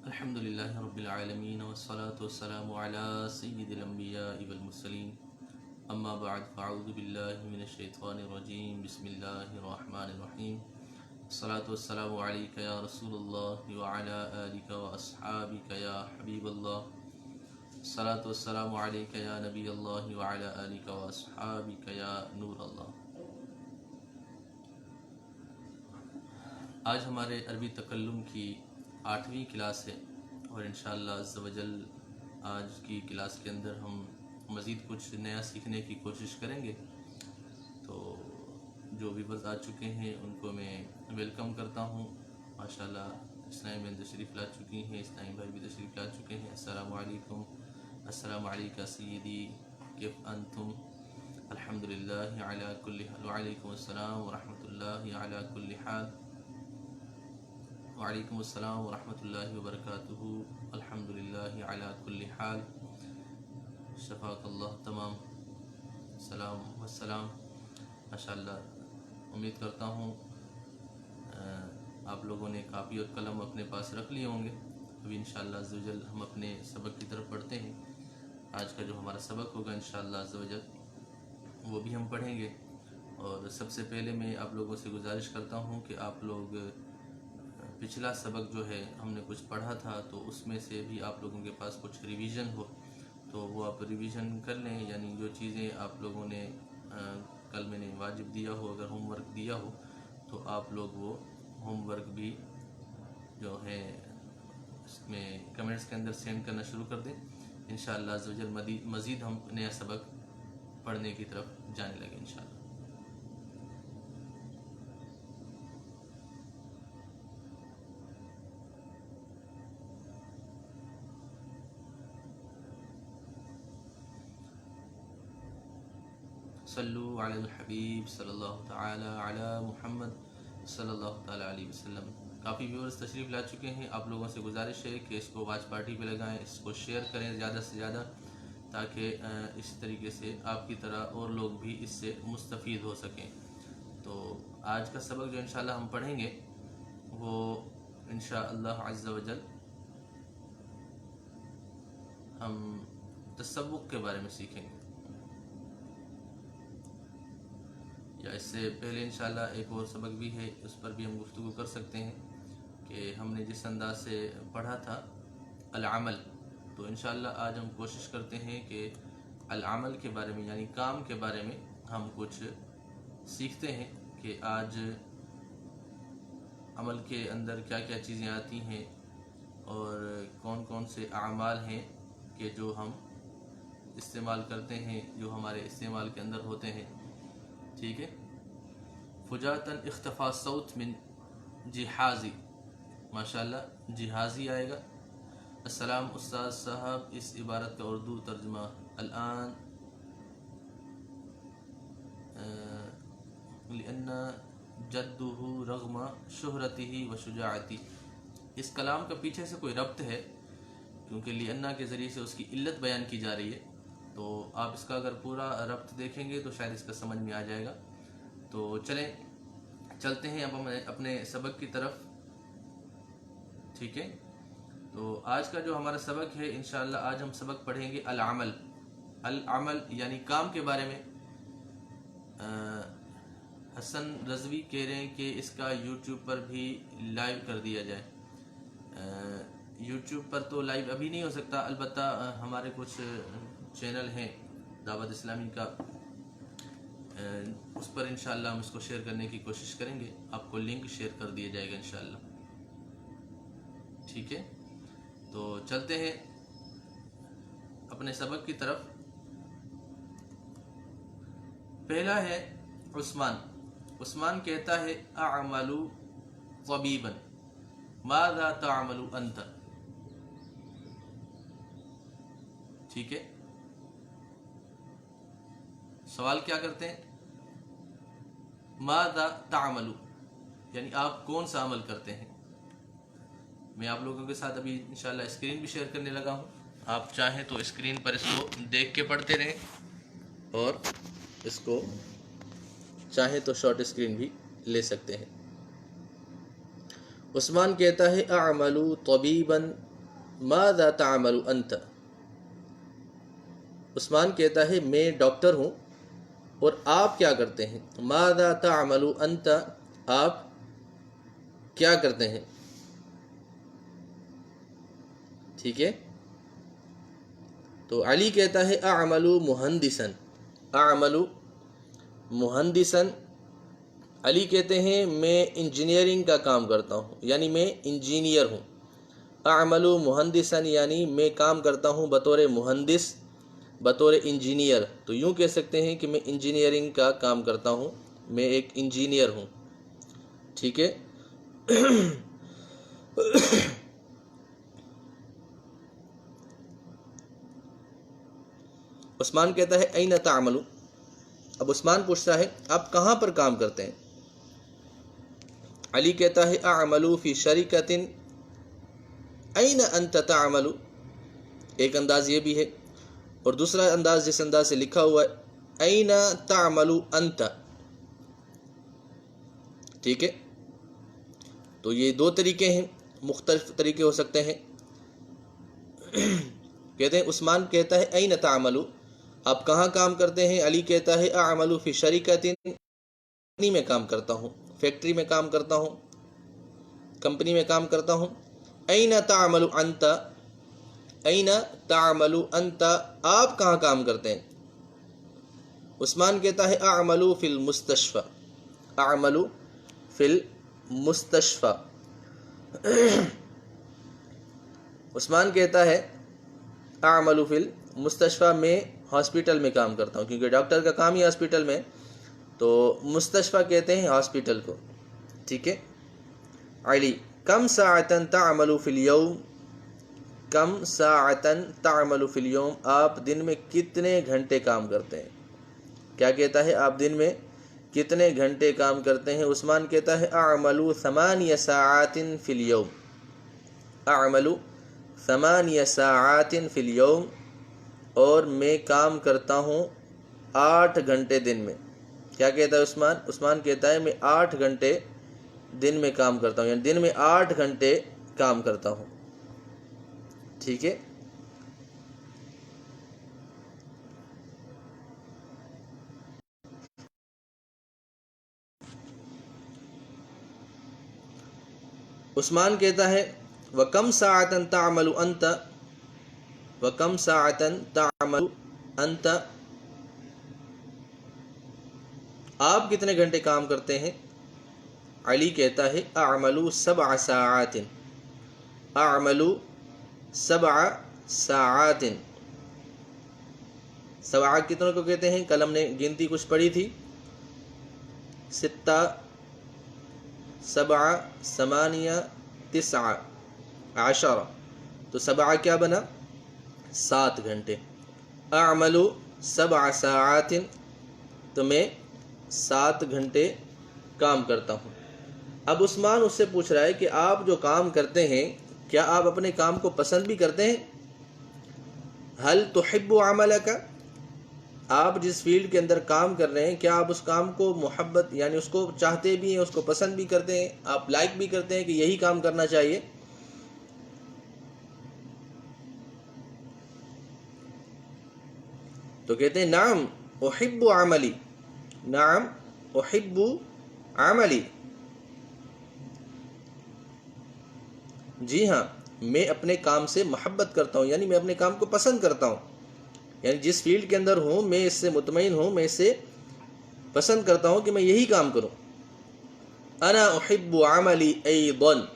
अल्हम्दुलिल्लाहि रब्बिल आलमीन वस्सलातु वस्सलामु अला सय्यिदिल अंबियाइ वल मुरसलीन अम्मा बअद फ़अऊज़ु बिल्लाहि मिनश शैतानिर रजीम बिस्मिल्लाहिर रहमानिर रहीम अस्सलातु वस्सलामु अलैका या रसूलल्लाह व अला आलिका व अस्हाबिका या हबीबल्लाह अस्सलातु वस्सलामु अलैका या नबियल्लाह व अला आलिका व अस्हाबिका या नूरल्लाह। आज हमारे अरबी तकल्लुम की 8वीं क्लास है और इंशाअल्लाह अज़्ज़ व जल आज की क्लास के अंदर हम मज़ीद कुछ नया सीखने की कोशिश करेंगे। तो जो व्यूअर्स आ चुके हैं उनको मैं वेलकम करता हूँ। माशाअल्लाह इस्लामी बहन तशरीफ़ ला चुकी हैं, इस्लामी भाई भी तशरीफ़ ला चुके हैं। अस्सलामु अलैकुम, अस्सलामु अलैका सय्यदी, किफ़ अंतुम? अल्हम्दुलिल्लाहि अला कुल्लि हाल। व अलैकुम अस्सलाम व रहमतुल्लाहि अला कुल्लि हाल। वालेकुम अस्सलाम व रहमतुल्लाहि व बरकातुहू। अल्हम्दुलिल्लाहि अला कुल्लि हाल। शफ़ाक़ल्लाह तमाम। सलाम वस्सलाम। माशाअल्लाह उम्मीद करता हूँ आप लोगों ने कापी और कलम अपने पास रख लिए होंगे। अभी इंशाअल्लाह अज़्ज़ व जल हम अपने सबक की तरफ पढ़ते हैं। आज का जो हमारा सबक होगा इंशाअल्लाह अज़्ज़ व जल वो भी हम पढ़ेंगे। और सबसे पहले मैं आप लोगों से गुजारिश करता हूँ कि आप लोग पिछला सबक जो है हमने कुछ पढ़ा था तो उसमें से भी आप लोगों के पास कुछ रिवीजन हो तो वो आप रिवीजन कर लें। यानी जो चीज़ें आप लोगों ने कल मैंने वाजिब दिया हो, अगर होमवर्क दिया हो तो आप लोग वो होमवर्क भी जो है इसमें कमेंट्स के अंदर सेंड करना शुरू कर दें। इंशाअल्लाह अज़्ज़ व जल मज़ीद हम नया सबक पढ़ने की तरफ जाने लगे इंशाअल्लाह। सल्लु अलल हबीब सल्लल्लाहु तआला अला मुहम्मद सल्लल्लाहु तआला अलैहि वसल्लम। काफ़ी व्यूअर्स तशरीफ़ ला चुके हैं। आप लोगों से गुजारिश है कि इसको वॉच पार्टी पे लगाएं, इसको शेयर करें ज़्यादा से ज़्यादा, ताकि इस तरीके से आपकी तरह और लोग भी इससे मुस्तफ़ीद हो सकें। तो आज का सबक जो इंशाअल्लाह हम पढ़ेंगे वो इंशाअल्लाह अज़्ज़ व जल हम तसव्वुक़ के बारे में सीखेंगे। या इससे पहले इंशाअल्लाह एक और सबक भी है, उस पर भी हम गुफ्तगू कर सकते हैं कि हमने जिस अंदाज से पढ़ा था अल-अमल, तो इंशाअल्लाह आज हम कोशिश करते हैं कि अल-अमल के बारे में यानी काम के बारे में हम कुछ सीखते हैं कि आज अमल के अंदर क्या क्या चीज़ें आती हैं और कौन कौन से अमाल हैं कि जो हम इस्तेमाल करते हैं, जो हमारे इस्तेमाल के अंदर होते हैं। ठीक है। फुजातन इख्तफा सौत मिन जिहाज़ी, माशाअल्लाह जिहाज़ी आएगा। अस्सलाम उस्ताद साहब, इस इबारत का उर्दू तर्जुमा अल-आन लिअन्ना जद्दुहु रग़म शुहरतिही व शुजाअती। इस कलाम का पीछे से कोई रब्त है क्योंकि लिअन्ना के ज़रिए से उसकी इल्लत बयान की जा रही है। तो आप इसका अगर पूरा रब्त देखेंगे तो शायद इसका समझ में आ जाएगा। तो चलते हैं अब हम अपने सबक की तरफ। ठीक है। तो आज का जो हमारा सबक है इंशाअल्लाह आज हम सबक पढ़ेंगे अल-अमल। अल-अमल यानी काम के बारे में। हसन रज़वी कह रहे हैं कि इसका यूट्यूब पर भी लाइव कर दिया जाए। यूट्यूब पर तो लाइव अभी नहीं हो सकता, अलबत्ता हमारे कुछ चैनल हैं दावत इस्लामी का, उस पर इंशाअल्लाह हम इसको शेयर करने की कोशिश करेंगे। आपको लिंक शेयर कर दिया जाएगा इंशाअल्लाह। ठीक है। तो चलते हैं अपने सबक की तरफ। पहला है उस्मान। उस्मान कहता है अअमलु तबीबन माज़ा तअमलु अंत। ठीक है। सवाल क्या करते हैं? माज़ा तअमलु यानी आप कौन सा अमल करते हैं। मैं आप लोगों के साथ अभी इंशाअल्लाह स्क्रीन भी शेयर करने लगा हूँ। आप चाहें तो स्क्रीन पर इसको देख के पढ़ते रहें और इसको चाहें तो शॉर्ट स्क्रीन भी ले सकते हैं। उस्मान कहता है अअमलु तबीबन माज़ा तामलु अंत। उस्मान कहता है मैं डॉक्टर हूँ और आप क्या करते हैं। माज़ा तामलु अंत, आप क्या करते हैं। ठीक है। तो अली कहता है अअमलु मुहंदिसन, अअमलु मुहंदिसन। अली कहते हैं मैं इंजीनियरिंग का काम करता हूँ, यानी मैं इंजीनियर हूँ। अअमलु मुहंदिसन यानी मैं काम करता हूँ बतौर मुहंदिस, बतौर इंजीनियर। तो यूँ कह सकते हैं कि मैं इंजीनियरिंग का काम करता हूँ, मैं एक इंजीनियर हूँ। ठीक है। उस्मान कहता है ऐन तामलु। अब उस्मान पूछता है आप कहाँ पर काम करते हैं। अली कहता है अअमलु फी शरीकतिन ऐन अंत तामलु। एक अंदाज ये भी है, और दूसरा अंदाज जिस अंदाज से लिखा हुआ है ऐन तामलु अंत। ठीक है। तो ये दो तरीके हैं, मुख्तलिफ तरीके हो सकते हैं। कहते हैं उस्मान कहता है ऐन तामलु, आप कहाँ काम करते हैं। अली कहता है अअमलु फी शरीकतिन, कंपनी में काम करता हूँ, फैक्ट्री में काम करता हूँ, कंपनी में काम करता हूँ। ऐन तामलु अंत, ऐन तामलु अंत, आप कहाँ काम करते हैं। उस्मान कहता है अअमलु फिल मुस्तशफा, अअमलु फिल मुस्तशफा। उस्मान कहता है अअमलु फिल मुस्तशफा, में हॉस्पिटल में काम करता हूँ, क्योंकि डॉक्टर का काम ही हॉस्पिटल में, तो मुस्तशफा कहते हैं हॉस्पिटल को। ठीक है। अली कम साअतन तामलु फिल यौम, कम साअतन तामलु फिल यौम, आप दिन में कितने घंटे काम करते हैं। क्या कहता है आप दिन में कितने घंटे काम करते हैं। उस्मान कहता है अअमलु समानिय साआतिन फिल यौम, अअमलु समानिय साआतिन फिल यौम, और मैं काम करता हूँ 8 घंटे दिन में। क्या कहता है उस्मान। उस्मान कहता है मैं 8 घंटे दिन में काम करता हूँ, यानी दिन में 8 घंटे काम करता हूँ। ठीक है। उस्मान कहता है वकम साअतन तामलु अंत, वकम साअतन तामलु अंत, आप कितने घंटे काम करते हैं। अली कहता है अअमलु सबअ साआतिन, अअमलु सबअ साआतिन। सबअ कितनों को कहते हैं, कलम ने गिनती कुछ पढ़ी थी, सित्ता सबअ समानिया तिस्आ आशरा, तो सबअ क्या बना 7 घंटे। अअमलु सबअ साआतिन, तो मैं 7 घंटे काम करता हूँ। अब उस्मान उससे पूछ रहा है कि आप जो काम करते हैं क्या आप अपने काम को पसंद भी करते हैं। हल तुहिब्बु अमलका, आप जिस फील्ड के अंदर काम कर रहे हैं क्या आप उस काम को मोहब्बत यानी उसको चाहते भी हैं, उसको पसंद भी करते हैं, आप लाइक भी करते हैं कि यही काम करना चाहिए। तो कहते हैं नाम उहिब्बु अमली, नाम उहिब्बु अमली, जी हाँ मैं अपने काम से मोहब्बत करता हूँ, यानी मैं अपने काम को पसंद करता हूँ, यानी जिस फील्ड के अंदर हूँ मैं इससे मुतमईन हूँ, मैं इससे पसंद करता हूँ कि मैं यही काम करूँ। अना उहिब्बु अमली ऐदन,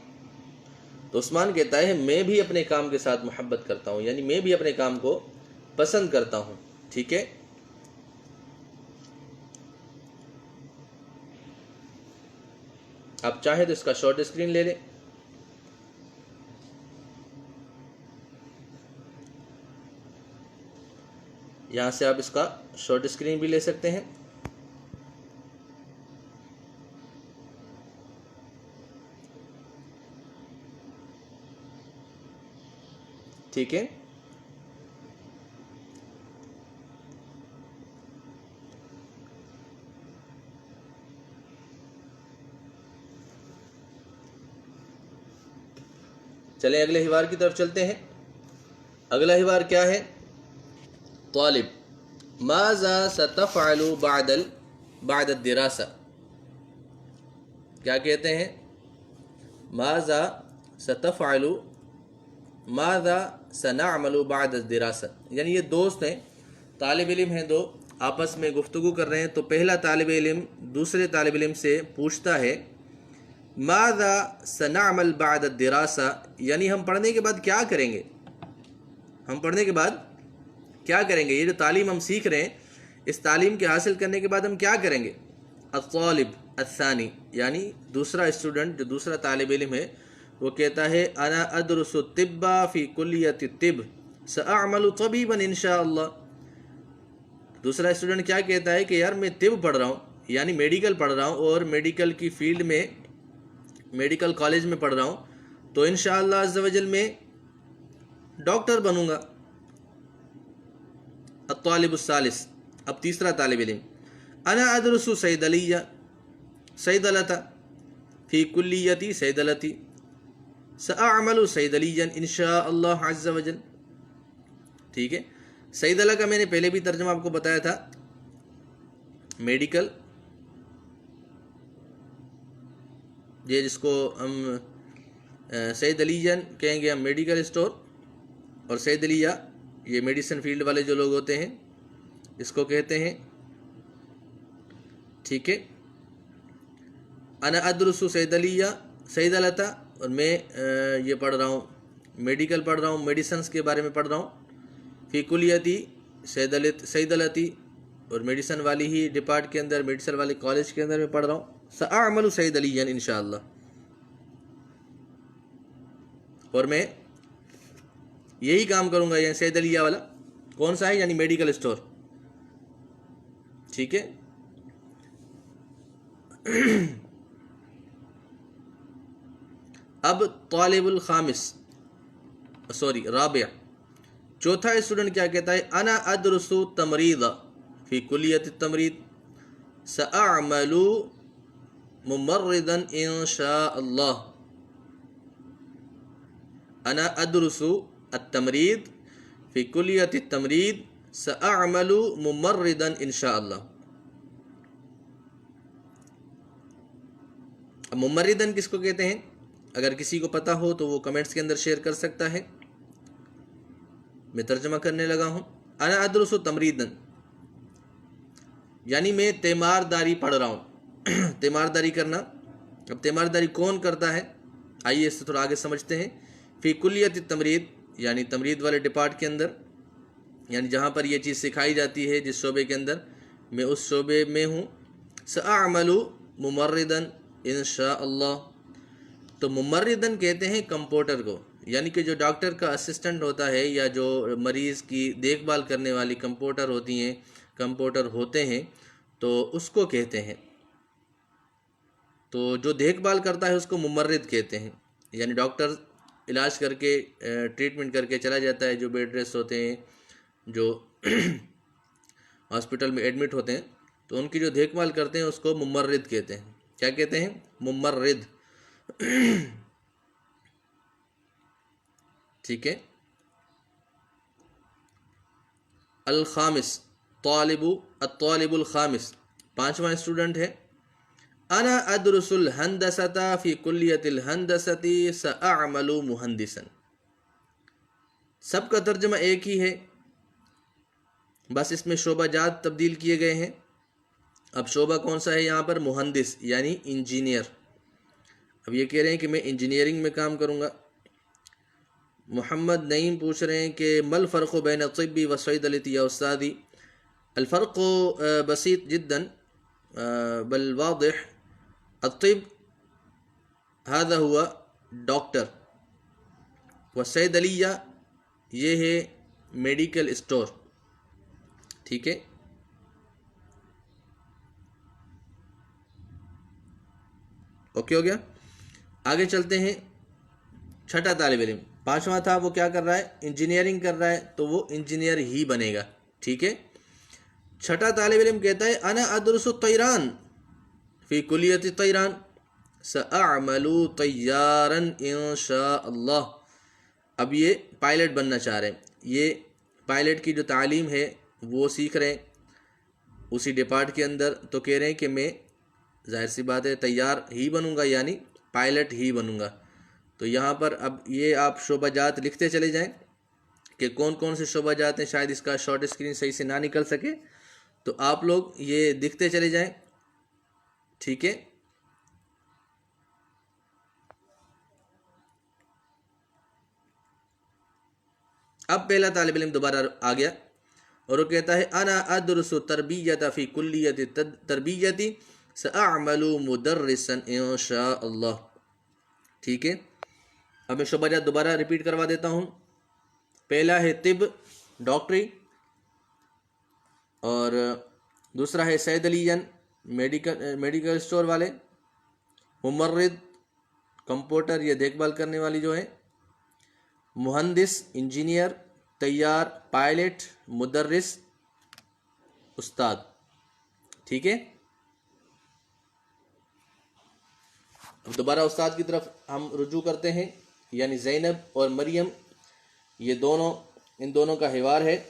तो उस्मान कहता है मैं भी अपने काम के साथ मोहब्बत करता हूँ, यानी मैं भी अपने काम को पसंद करता हूँ। ठीक है। आप चाहे तो इसका शॉर्ट स्क्रीन ले लें। यहाँ से आप इसका शॉर्ट स्क्रीन भी ले सकते हैं। ठीक है। चलें अगले हिवार की तरफ चलते हैं। अगला हिवार क्या है? तालिब माज़ा सतफ़अलु बाद दिरासा। क्या कहते हैं? माज़ा सतफ़अलु माज़ा सनअमलु बाद दिरासा। यानी ये दोस्त हैं, तालिब इल्म हैं, दो आपस में गुफ्तगू कर रहे हैं। तो पहला तालिब इल्म दूसरे तालिब इल्म से पूछता है माज़ा सनअमल बाद दिरासा, यानी हम पढ़ने के बाद क्या करेंगे, हम पढ़ने के बाद क्या करेंगे, ये जो तालीम हम सीख रहे हैं इस तालीम के हासिल करने के बाद हम क्या करेंगे। अत्तालिब अस्सानी यानी दूसरा स्टूडेंट जो दूसरा तालिब इल्म है वो कहता है अना अदरुसु तिब्बा फ़ी कुल्लियति तिब सअअमलु तबीबन इंशाअल्लाह। दूसरा स्टूडेंट क्या कहता है कि यार मैं तिब पढ़ रहा हूँ, यानी मेडिकल पढ़ रहा हूँ और मेडिकल की फील्ड में मेडिकल कॉलेज में पढ़ रहा हूँ, तो इंशाअल्लाह अज़्ज़ व जल मैं डॉक्टर बनूंगा। अत्तालिबुस्सालिस, अब तीसरा तालिब इल्म अना अदरुसु सैदलता फ़ी कुल्लियति सैदलती सअअमलु सैदलियन इंशाअल्लाह अज़्ज़ व जल। ठीक है, सैदला का मैंने पहले भी तर्जुमा आपको बताया था, मेडिकल, ये जिसको हम सैदलियन कहेंगे हम मेडिकल स्टोर, और सैदलिया ये मेडिसिन फील्ड वाले जो लोग होते हैं इसको कहते हैं। ठीक है, अना अदरुसु सैदलता, और मैं ये पढ़ रहा हूँ मेडिकल पढ़ रहा हूँ, मेडिसिन के बारे में पढ़ रहा हूँ। फ़ी कुल्लियती सैदलती, और मेडिसिन वाली ही डिपार्ट के अंदर मेडिसिन वाले कॉलेज के अंदर मैं पढ़ रहा हूँ। सअअमलु सैदलियन इंशाअल्लाह, और मैं यही काम करूँगा। यानी सैदलिया वाला कौन सा है? यानी मेडिकल स्टोर। ठीक है, अब तालिबुल खामिस राबिया, चौथा स्टूडेंट क्या कहता है? अना अदरुसु तमरीद फ़ी कुल्लियत तमरीद सअअमलु मुमर्रिदन इंशाअल्लाह। अना अदरुसु अत्तमरीद फ़ी कुल्लियत तमरीद सअअमलु मुमर्रिदन इंशाअल्लाह। अब मुमर्रिदन किसको कहते हैं? अगर किसी को पता हो तो वो कमेंट्स के अंदर शेयर कर सकता है। मैं तर्जुमा करने लगा हूँ। अना अदरुसु तमरीदन यानी मैं तीमारदारी पढ़ रहा हूँ। तीमारदारी करना, अब तीमारदारी कौन करता है? आइए इससे थोड़ा आगे समझते हैं। फ़ी कुल्लियत तमरीद यानी तमरीद वाले डिपार्ट के अंदर, यानी जहाँ पर यह चीज़ सिखाई जाती है, जिस शोबे के अंदर मैं उस शोबे में हूँ। सअअमलु मुमर्रिदन इंशाअल्लाह, तो मुमर्रिदन कहते हैं कंपाउंडर को, यानी कि जो डॉक्टर का असिस्टेंट होता है या जो मरीज़ की देखभाल करने वाली कंपाउंडर होती हैं, कंपाउंडर होते हैं, तो उसको कहते हैं। तो जो देखभाल करता है उसको मुमर्रिद कहते हैं। यानी डॉक्टर इलाज करके ट्रीटमेंट करके चला जाता है, जो बेड रेस्ट होते हैं, जो हॉस्पिटल में एडमिट होते हैं, तो उनकी जो देखभाल करते हैं उसको मुमर्रिद कहते हैं। क्या कहते हैं? मुमर्रिद। ठीक है। अल खामिस तालिबुल खामिस, पांचवा स्टूडेंट है। अना अदरुसुल हंदसता फ़ी कुल्लियतिल हंदसती सअअमलु मुहंदिसन। सबका तर्जुमा एक ही है, बस इसमें शोबाजात तब्दील किए गए हैं। अब शोबा कौन सा है यहाँ पर? मुहंदिस यानी इंजीनियर। अब ये कह रहे हैं कि मैं इंजीनियरिंग में काम करूँगा। मोहम्मद नईम पूछ रहे हैं कि मल फ़र्क़ु बैन तिब्बी व सैदलती या उस्तादी। अल फ़र्क़ु बसीत जिद्दन बल वादिह। अत्तिब हादा हुआ डॉक्टर, व सैदलिया ये है मेडिकल स्टोर। ठीक है। ओके हो गया। आगे चलते हैं। छठा तालिब इल्म, पांचवा था, वो क्या कर रहा है? इंजीनियरिंग कर रहा है, तो वो इंजीनियर ही बनेगा। ठीक है। छठा तालिब इल्म कहता है अना अदरुसु तैरान फ़ी कुल्लियति तैरान सअअमलु तैयारन इंशाअल्लाह। अब ये पायलट बनना चाह रहे हैं, ये पायलट की जो तालीम है वो सीख रहे हैं उसी डिपार्ट के अंदर, तो कह रहे हैं कि मैं जाहिर सी बात है तैयार ही बनूंगा, यानी पायलट ही बनूंगा। तो यहाँ पर अब ये आप शोबाजात लिखते चले जाएं कि कौन कौन से शोबाजात हैं। शायद इसका शॉर्ट स्क्रीन सही से ना निकल सके तो आप लोग ये दिखते चले जाएं, ठीक है। अब पहला तालिब इल्म दोबारा आ गया और वो कहता है अना अदरुसु तरबियत फ़ी कुल्लियत तरबियती सअअमलु मुदर्रिसन इंशाअल्लाह। ठीक है, अब मैं शोबाजात दोबारा रिपीट करवा देता हूँ। पहला है तिब डॉक्टरी, और दूसरा है सैद अलीजन मेडिकल स्टोर वाले, मुमर्रिद कंप्यूटर या देखभाल करने वाली जो है, मुहंदिस इंजीनियर, तैयार पायलट, मुदर्रिस उस्ताद। ठीक है, अब दोबारा उस्ताद की तरफ हम रुजू करते हैं, यानी ज़ैनब और मरियम ये दोनों, इन दोनों का हिवार है।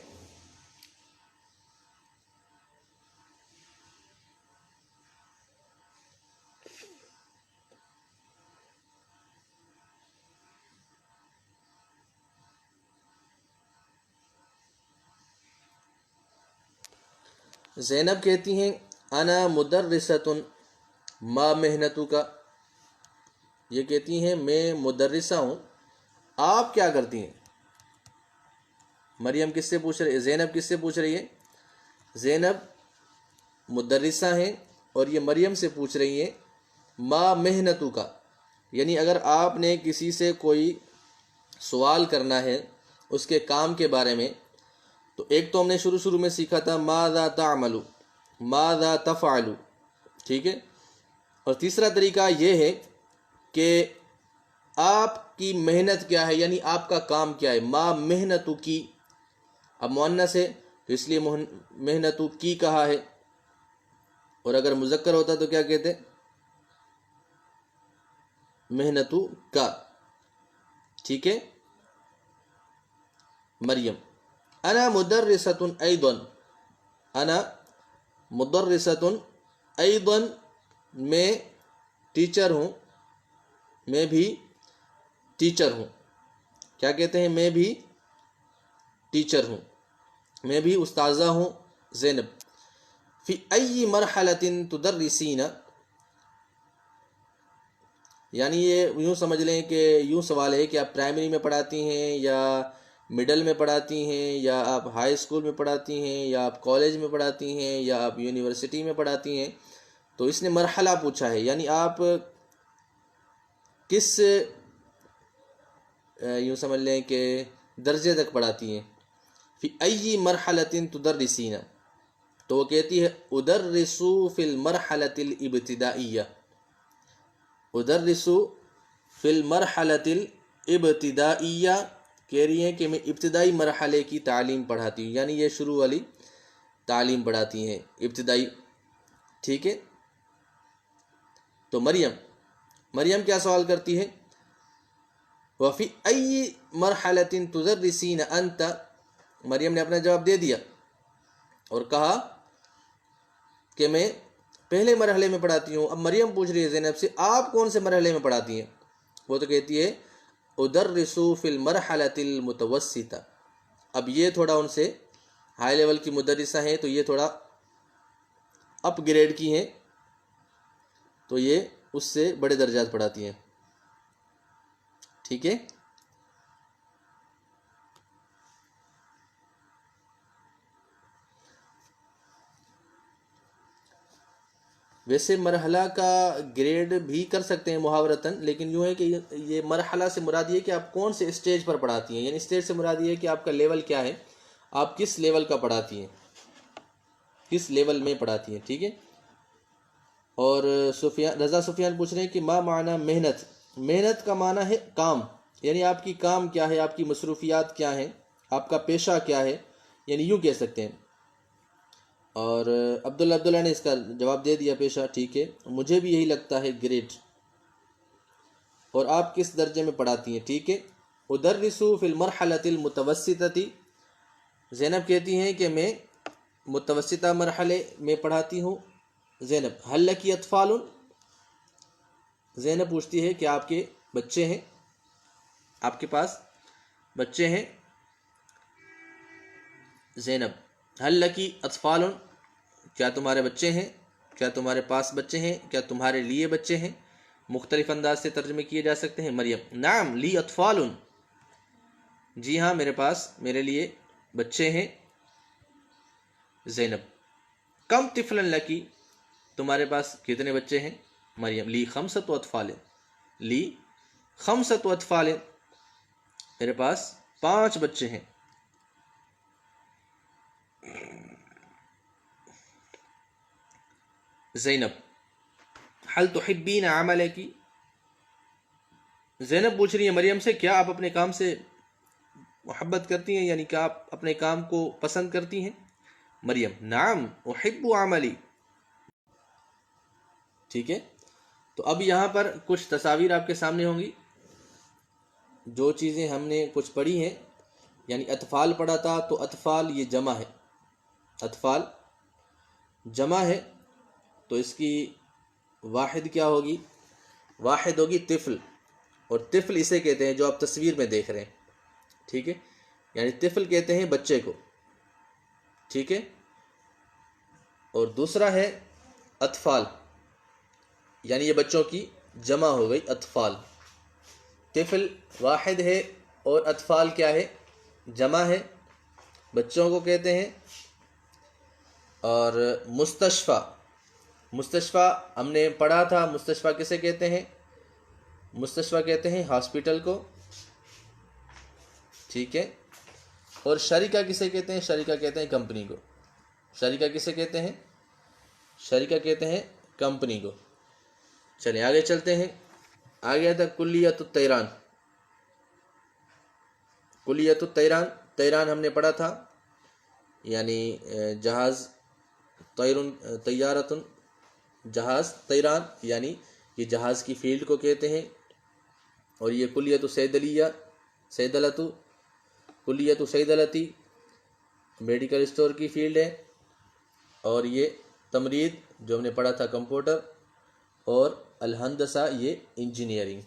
ज़ैनब कहती हैं अना मुदर्रिसतुन मा मेहनतु का, ये कहती हैं मैं मुदर्रिसा हूँ, आप क्या करती हैं। मरियम किससे पूछ रही है, ज़ैनब किससे पूछ रही है। ज़ैनब मुदर्रिसा हैं और ये मरियम से पूछ रही हैं मा मेहनतु का, यानी अगर आपने किसी से कोई सवाल करना है उसके काम के बारे में, तो एक तो हमने शुरू में सीखा था माज़ा तामलु माज़ा तफ़अलु, ठीक है। और तीसरा तरीका ये है कि आपकी मेहनत क्या है, यानी आपका काम क्या है। मा मेहनतु की, अब मुअन्नस है तो इसलिए मेहनतु की कहा है, और अगर मुज़क्कर होता तो क्या कहते, मेहनतु का। ठीक है, मरियम अना मुदर्रिसतुन ऐदन, अना मुदर्रिसतुन ऐदन, मैं टीचर हूँ, मैं भी टीचर हूँ। क्या कहते हैं, मैं भी टीचर हूँ, मैं भी उस्ताज़ा हूँ। ज़ैनब फ़ी अय्यि मरहलतिन तुदर्रिसीना, यानी ये यूँ समझ लें कि यूँ सवाल है कि आप प्राइमरी में पढ़ाती हैं या मिडल में पढ़ाती हैं, या आप हाई स्कूल में पढ़ाती हैं, या आप कॉलेज में पढ़ाती हैं, या आप यूनिवर्सिटी में पढ़ाती हैं। तो इसने मरहला पूछा है, यानी आप किस, यूँ समझ लें कि दर्जे तक पढ़ाती हैं। फ़ी अय्यि मरहलतिन तुदर्रिसीना, तो वो कहती है उदर्रिसु फ़िल मरहलतिल इब्तिदाइया, उदर्रिसु फ़िल मरहलतिल इब्तिदाइया, कह रही हैं कि मैं इब्तिदाई मरहले की तालीम पढ़ाती हूँ, यानी ये शुरू वाली तालीम पढ़ाती हैं, इब्तिदाई। ठीक है, तो मरियम क्या सवाल करती है, वफ़ी अय्यि मरहलतिन तुदर्रिसीना अंता, मरियम ने अपना जवाब दे दिया और कहा कि मैं पहले मरहले में पढ़ाती हूँ। अब मरियम पूछ रही है ज़ैनब से आप कौन से मरहले में पढ़ाती हैं। वो तो कहती है उदर्रिसु फ़िल मरहलतिल मुतवस्सिता। अब ये थोड़ा उनसे हाई लेवल की मुदर्रिसा हैं, तो ये थोड़ा अपग्रेड की हैं, तो ये उससे बड़े दर्जात पढ़ाती हैं। ठीक है, वैसे मरहला का ग्रेड भी कर सकते हैं मुहावरतन, लेकिन यूँ है कि ये मरहला से मुराद ये कि आप कौन से स्टेज पर पढ़ाती हैं, यानी स्टेज से मुराद ये है कि आपका लेवल क्या है, आप किस लेवल का पढ़ाती हैं, किस लेवल में पढ़ाती हैं। ठीक है, और रज़ा सुफियान पूछ रहे हैं कि मा माना मेहनत, मेहनत का माना है काम, यानी आपकी काम क्या है, आपकी मसरूफियात क्या हैं, आपका पेशा क्या है, यानी यूँ कह सकते हैं। और अब्दुल्ला ने इसका जवाब दे दिया पेशा। ठीक है, मुझे भी यही लगता है, ग्रेड। और आप किस दर्जे में पढ़ाती हैं। ठीक है, उदर्रिसु फ़िल मरहलतिल मुतवस्सितति, ज़ैनब कहती हैं कि मैं मुतवस्सिता मरहले में पढ़ाती हूँ। ज़ैनब हल लकी अतफालुन, ज़ैनब पूछती है कि आपके बच्चे हैं, आपके पास बच्चे हैं। ज़ैनब हल लकी अतफालुन, क्या तुम्हारे बच्चे हैं, क्या तुम्हारे पास बच्चे हैं, क्या तुम्हारे लिए बच्चे हैं। मुख्तलिफ अंदाज से तर्जमे किए जा सकते हैं। मरियम नाम ली अतफालुन, जी हाँ मेरे पास, मेरे लिए बच्चे हैं। ज़ैनब कम तिफलन लकी, तुम्हारे पास कितने बच्चे हैं। मरियम ली खमसत अतफालिन, ली खमसत अतफालिन, मेरे पास 5 बच्चे हैं। ज़ैनब हल तुहिब्बीन अमलकी, ज़ैनब पूछ रही है मरियम से, क्या आप अपने काम से मोहब्बत करती हैं, यानी कि आप अपने काम को पसंद करती हैं। मरियम नाम उहिब्बु अमली, ठीक है। तो अब यहाँ पर कुछ तस्वीर आपके सामने होंगी, जो चीज़ें हमने कुछ पढ़ी हैं, यानी अतफ़ाल पढ़ा था, तो अतफ़ाल ये जमा है, अतफ़ाल जमा है, तो इसकी वाहिद क्या होगी, वाहिद होगी तिफ़ल, और तिफ़ल इसे कहते हैं जो आप तस्वीर में देख रहे हैं, ठीक है, यानी तिफ़ल कहते हैं बच्चे को, ठीक है। और दूसरा है अतफ़ाल, यानी ये बच्चों की जमा हो गई अतफ़ाल। तिफ़ल वाहिद है और अतफ़ाल क्या है, जमा है, बच्चों को कहते हैं। और मुस्तशफ़ा, मुस्तशफ़ा हमने पढ़ा था, मुस्तशफ़ा किसे कहते हैं, मुस्तशफ़ा कहते हैं हॉस्पिटल को, ठीक है। और शरीका किसे कहते हैं, शरीका कहते हैं कंपनी को, शरीका किसे कहते हैं, शरीका कहते हैं कंपनी को। चलिए आगे चलते हैं। आगे था कुल्लियतुत तैरान, कुल्लियतुत तैरान, तैरान हमने पढ़ा था, यानी जहाज़, तैरुन तैयारतुन, जहाज़ तैरान, यानी ये जहाज़ की फील्ड को कहते हैं। और ये कुल्लियतु सैदलिया, सैदलतु, कुल्लियतु सैदलती मेडिकल स्टोर की फील्ड है। और ये तमरीद जो हमने पढ़ा था कंप्यूटर, और अलहंदसा ये इंजीनियरिंग,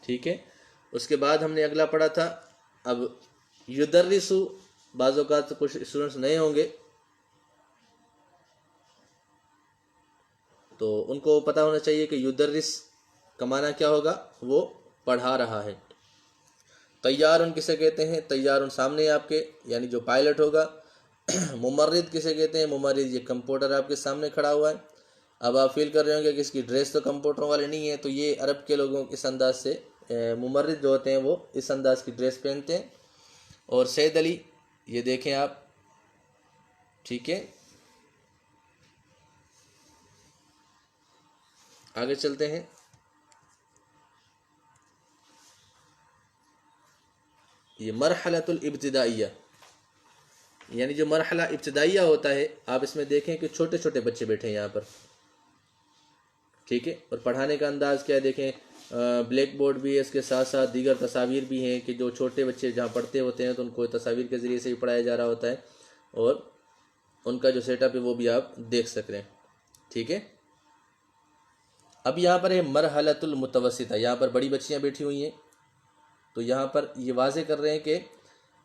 ठीक है। उसके बाद हमने अगला पढ़ा था अब युदर्रिसु, बाज़ों का तो कुछ स्टूडेंट्स नए होंगे तो उनको पता होना चाहिए कि युदर्रिस का माना क्या होगा, वो पढ़ा रहा है। तैयारुन किसे कहते हैं, तैयारुन सामने आपके, यानी जो पायलट होगा। मुमर्रिद किसे कहते हैं, मुमर्रिद ये कंप्यूटर आपके सामने खड़ा हुआ है। अब आप फील कर रहे होंगे कि इसकी ड्रेस तो कंप्यूटर वाले नहीं है, तो ये अरब के लोगों इस अंदाज से मुमर्रिद जो होते हैं वो इस अंदाज की ड्रेस पहनते हैं। और सैद अली ये देखें आप, ठीक है। आगे चलते हैं। ये मरहलतुल इब्तिदाइया, यानी जो मरहला इब्तिदाइया होता है, आप इसमें देखें कि छोटे छोटे बच्चे बैठे हैं यहाँ पर, ठीक है। और पढ़ाने का अंदाज़ क्या है देखें, ब्लैक बोर्ड भी है, इसके साथ साथ दीगर तस्वीर भी हैं कि जो छोटे बच्चे जहाँ पढ़ते होते हैं तो उनको तस्वीर के ज़रिए से ही पढ़ाया जा रहा होता है, और उनका जो सेटअप है वो भी आप देख सक रहे हैं, ठीक है। अब यहाँ पर है मरहलतुल मुतवस्सिता, यहाँ पर बड़ी बच्चियाँ बैठी हुई हैं, तो यहाँ पर ये वाज़े कर रहे हैं कि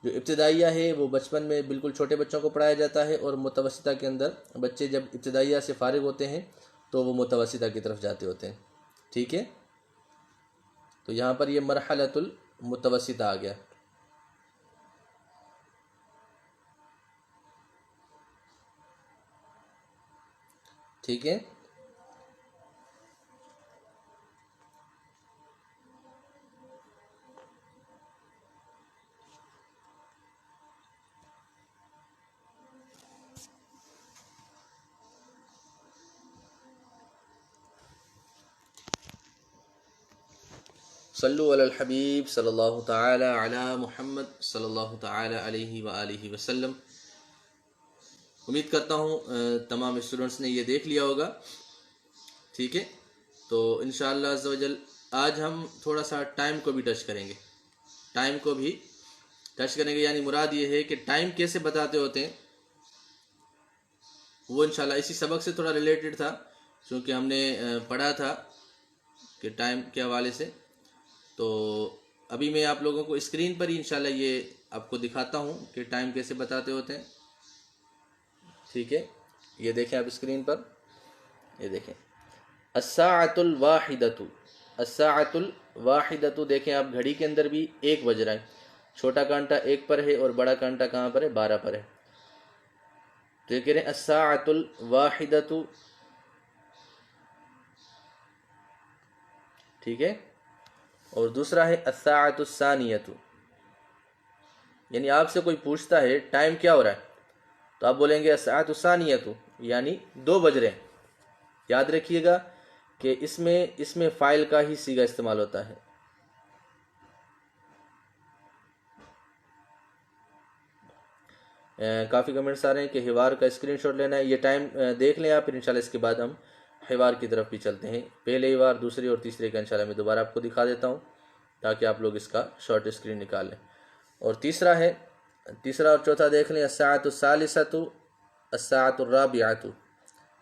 जो इब्तिदाइया है वो बचपन में बिल्कुल छोटे बच्चों को पढ़ाया जाता है, और मुतवस्सिता के अंदर बच्चे जब इब्तिदाइया से फारिग होते हैं तो वो मुतवस्सिता की तरफ जाते होते हैं, ठीक है। तो यहाँ पर ये मरहलतुल मुतवस्सिता आ गया, ठीक है। सल्लु अलल हबीब सल्लल्लाहु ताला अला मुहम्मद सल्लल्लाहु ताला अलैहि व आलिहि वसल्लम। उम्मीद करता हूँ तमाम स्टूडेंट्स ने ये देख लिया होगा, ठीक है। तो इंशाअल्लाह अज़्ज़ व जल आज हम थोड़ा सा टाइम को भी टच करेंगे, टाइम को भी टच करने के यानी मुराद ये है कि टाइम कैसे बताते होते हैं, वो इंशाल्लाह इसी सबक से थोड़ा रिलेटेड था, क्योंकि हमने पढ़ा था कि टाइम के हवाले से। तो अभी मैं आप लोगों को स्क्रीन पर ही इंशाल्लाह ये आपको दिखाता हूँ कि टाइम कैसे बताते होते हैं। ठीक है, ये देखें आप स्क्रीन पर, ये देखें अस्साअतुल वाहिदतु, अस्साअतुल वाहिदतु देखें आप, घड़ी के अंदर भी 1 बज रहा है, छोटा कांटा 1 पर है और बड़ा कांटा कहाँ पर है, 12 पर है। तो ये कह रहे हैं अस्साअतुल वाहिदतु, ठीक है। और दूसरा है अस्साअतुस सानियतु, यानी आपसे कोई पूछता है टाइम क्या हो रहा है, तो आप बोलेंगे अस्साअतुस सानियतु, यानी 2 बज रहे हैं। याद रखिएगा कि इसमें फ़ाइल का ही सीगा इस्तेमाल होता है। काफ़ी कमेंट्स आ रहे हैं कि हिवार का स्क्रीनशॉट लेना है। ये टाइम देख लें आप, फिर इंशाल्लाह इसके बाद हम हिवार की तरफ भी चलते हैं। पहले हिवार, दूसरी और तीसरे का इंशाल्लाह मैं दोबारा आपको दिखा देता हूँ ताकि आप लोग इसका शॉर्ट स्क्रीन निकाल लें। और तीसरा और चौथा देख लें, अस्साअतुस सालिसतु अस्साअतुर राबिअतु,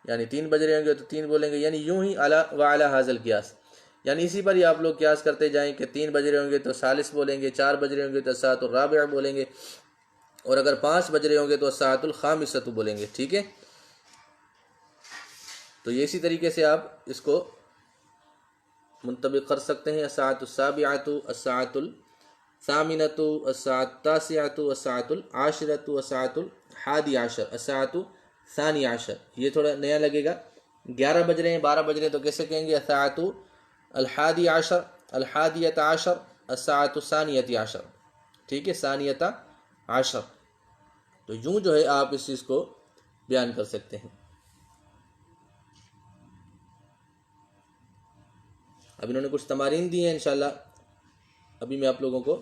यानी 3 बज रहे होंगे तो 3 बोलेंगे, यानी यूं ही अला व अला हाज़ल कियास, यानी इसी पर ही आप लोग कियास करते जाएं कि 3 बज रहे होंगे तो सालिस बोलेंगे, 4 बज रहे होंगे तो अस्साअतुर राबिअ बोलेंगे, और अगर 5 बज रहे होंगे तो अस्साअतुल खामिसतु बोलेंगे। ठीक है, तो ये इसी तरीके से आप इसको मुंतबिक कर सकते हैं। अस्साअतुस साबिअतु अस्साअतुल सामिनतु अस्साअतुत तासिअतु अस्साअतुल आशिरतु अस्साअतुल हादी आशर अस्साअतु सानी आशर। ये थोड़ा नया लगेगा, 11 बज रहे हैं, 12 बज रहे हैं तो कैसे कहेंगे, अस्साअतु अल हादी आशर अल हादियत आशर अस्साअतु सानियत आशर। ठीक है, सानियत आशर। तो यूं जो है आप इस चीज़ को बयान कर सकते हैं। अब इन्होंने कुछ तमारीन दी हैं, इंशाल्लाह अभी मैं आप लोगों को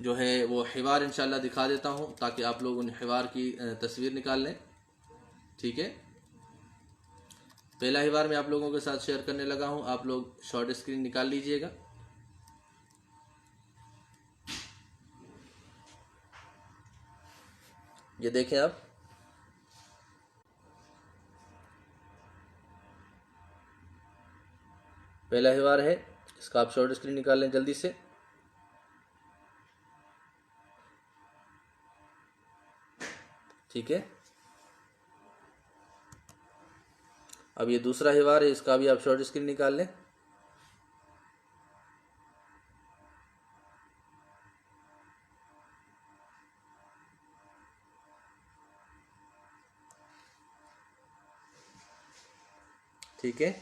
जो है वो हिवार इंशाल्लाह दिखा देता हूं ताकि आप लोग उन हिवार की तस्वीर निकाल लें। ठीक है, पहला हिवार मैं आप लोगों के साथ शेयर करने लगा हूं, आप लोग शॉर्ट स्क्रीन निकाल लीजिएगा। ये देखें आप, पहला हिवार है, इसका आप शॉर्ट स्क्रीन निकाल लें जल्दी से। ठीक है, अब ये दूसरा हिवार है, इसका भी आप शॉर्ट स्क्रीन निकाल लें। ठीक है,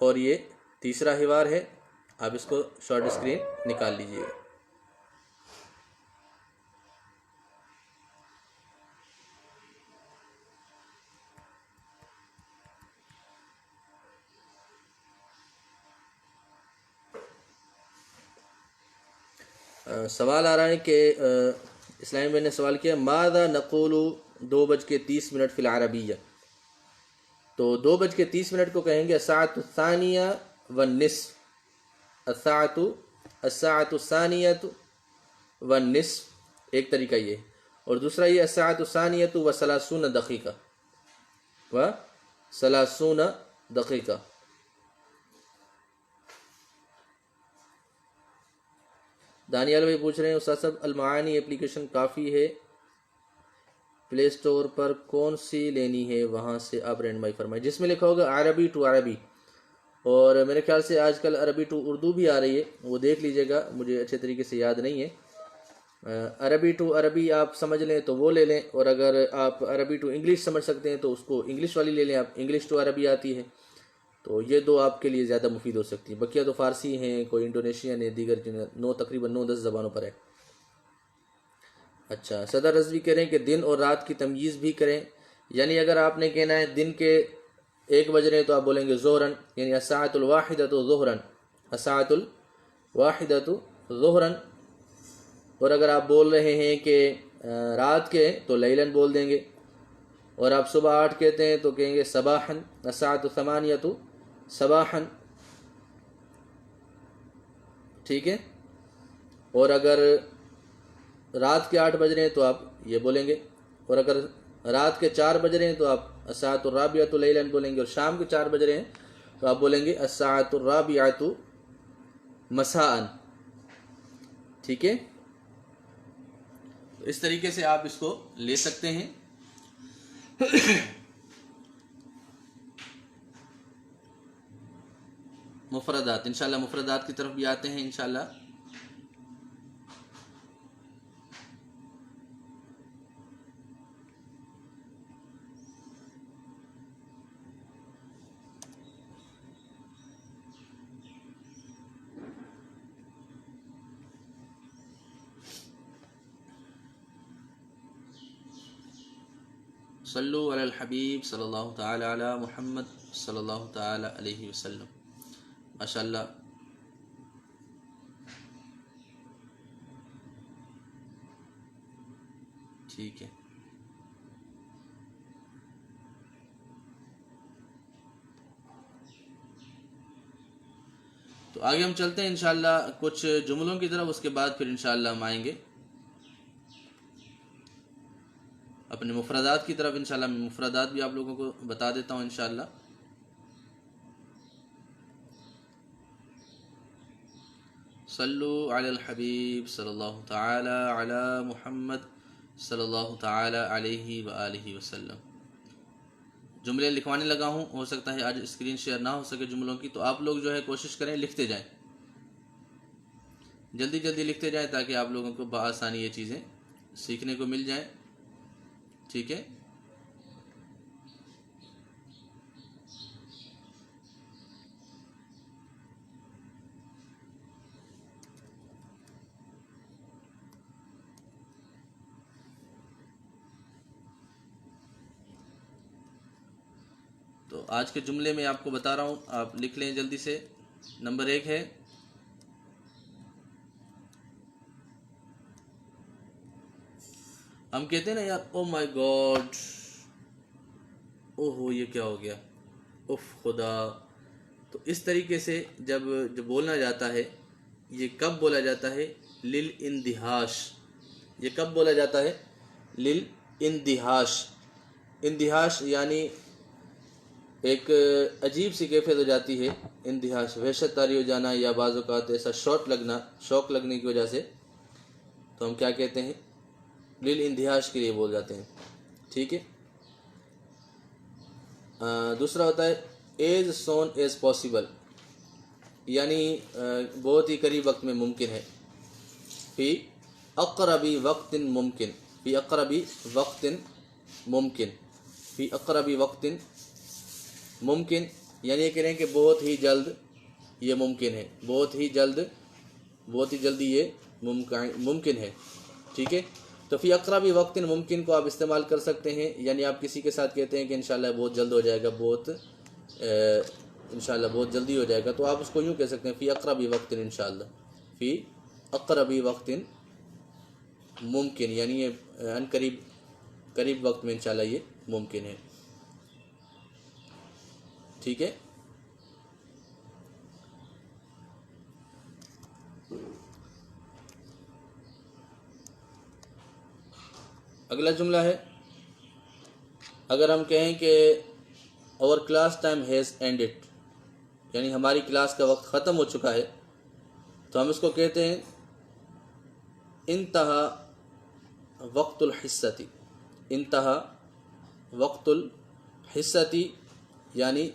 और ये तीसरा हिवार है, आप इसको शॉर्ट स्क्रीन निकाल लीजिए। सवाल आ रहा है कि इस्लामी भाई ने सवाल किया, मादा नक़ूलु 2:30 फ़िल अरबिय्या, तो 2:30 को कहेंगे अस्साअतु सानिया व निस्फ़, अस्साअतु सानियतु व निस्फ़, एक तरीका ये, और दूसरा ये अस्साअतु सानियतु व सलासून दक़ीक़ा। दानियाल भाई पूछ रहे हैं, उस्ताद साहब अलमानी एप्लीकेशन काफ़ी है, प्ले स्टोर पर कौन सी लेनी है, वहाँ से आप रहनुमाई फरमाएं। जिसमें लिखा होगा अरबी टू अरबी, और मेरे ख्याल से आजकल अरबी टू उर्दू भी आ रही है, वो देख लीजिएगा, मुझे अच्छे तरीके से याद नहीं है। अरबी टू अरबी आप समझ लें तो वो ले लें, और अगर आप अरबी टू इंग्लिश समझ सकते हैं तो उसको इंग्लिश वाली ले लें आप, इंग्लिश टू अरबी आती है, तो ये 2 आपके लिए ज़्यादा मुफीद हो सकती है। बकिया तो फ़ारसी हैं, कोई इंडोनेशियन है, दीगर तकरीबन 9-10 ज़बानों पर है। अच्छा, सदर रज़वी कह रहे हैं कि दिन और रात की तमयीज़ भी करें, यानी अगर आपने कहना है दिन के 1 बज रहे हैं तो आप बोलेंगे ज़ोहरन, यानी अस्साअतुल वाहिदतु ज़ोहरन, अस्साअतुल वाहिदतु ज़ोहरन। और अगर आप बोल रहे हैं कि रात के तो लैलन बोल देंगे, और आप सुबह 8 कहते हैं तो कहेंगे सबाहन, अस्साअतु समानियतु सबाहन, ठीक है। और अगर रात के 8 बज रहे हैं तो आप ये बोलेंगे, और अगर रात के 4 बज रहे हैं तो आप अस्साअतु राबिअतु लैलन बोलेंगे, और शाम के 4 बज रहे हैं तो आप बोलेंगे अस्साअतु राबिअतु मसाअन, ठीक है। तो इस तरीके से आप इसको ले सकते हैं। मुफरदात, इंशाल्लाह मुफरदात की तरफ भी आते हैं इंशाल्लाह। सल्लु अलल हबीब सल्लल्लाहु तआला अला मुहम्मद सल्लल्लाहु तआला अलैहि वसल्लम। माशाअल्लाह, ठीक है। तो आगे हम चलते हैं इंशाअल्लाह कुछ जुमलों की तरफ, उसके बाद फिर इंशाअल्लाह हम आएंगे अपने मुफरदात की तरफ। इंशाअल्लाह मैं मुफरदात भी आप लोगों को बता देता हूँ इंशाअल्लाह। सल्लु अलल हबीब सल्लल्लाहु तआला अला मुहम्मद सल्लल्लाहु तआला अलैहि व आलिहि वसल्लम। जुमले लिखवाने लगा हूँ, हो सकता है आज स्क्रीन शेयर ना हो सके जुमलों की, तो आप लोग जो है कोशिश करें लिखते जाएं, जल्दी जल्दी लिखते जाएं ताकि आप लोगों को बआसानी ये चीज़ें सीखने को मिल जाएं, ठीक है। तो आज के जुमले में आपको बता रहा हूँ, आप लिख लें जल्दी से। नंबर 1 है हम कहते हैं ना यार, ओ माय गॉड, ओहो ये क्या हो गया, उफ खुदा। तो इस तरीके से जब बोलना जाता है, ये कब बोला जाता है? लिल इंदिहाश। ये कब बोला जाता है? लिल इंदिहाश। इंदिहाश यानी एक अजीब सी कैफियत हो जाती है, इंदिहाश वहशत तारी हो जाना, या बाज़ औक़ात ऐसा शौक लगने की वजह से, तो हम क्या कहते हैं? लिल इंदिहाश के लिए बोल जाते हैं, ठीक है। दूसरा होता है एज सोन एज पॉसिबल, यानी बहुत ही करीब वक्त में मुमकिन है। फी अक़रबी वक्तिन मुमकिन, फी अक़रबी वक्तिन मुमकिन, फी अक़रबी वक्तिन मुमकिन, यानी ये कह रहे हैं कि बहुत ही जल्द ये मुमकिन है, बहुत ही जल्दी ये मुमकिन है, ठीक है। तो फ़ी अक़रबी वक्तिन मुमकिन को आप इस्तेमाल कर सकते हैं, यानी आप किसी के साथ कहते हैं कि इंशाल्लाह बहुत जल्द हो जाएगा, इंशाल्लाह बहुत जल्दी हो जाएगा, तो आप उसको यूँ कह सकते हैं फ़ी अक़रबी वक्तिन इंशाल्लाह, फ़ी अक़रबी वक्तिन मुमकिन, यानी ये करीब वक्त में इंशाल्लाह ये मुमकिन है, ठीक है। अगला जुमला है, अगर हम कहें कि our class time has ended, यानी हमारी क्लास का वक्त ख़त्म हो चुका है, तो हम इसको कहते हैं इंतहा वक्तुल हिस्सती। इंतहा वक्तुल हिस्सती यानी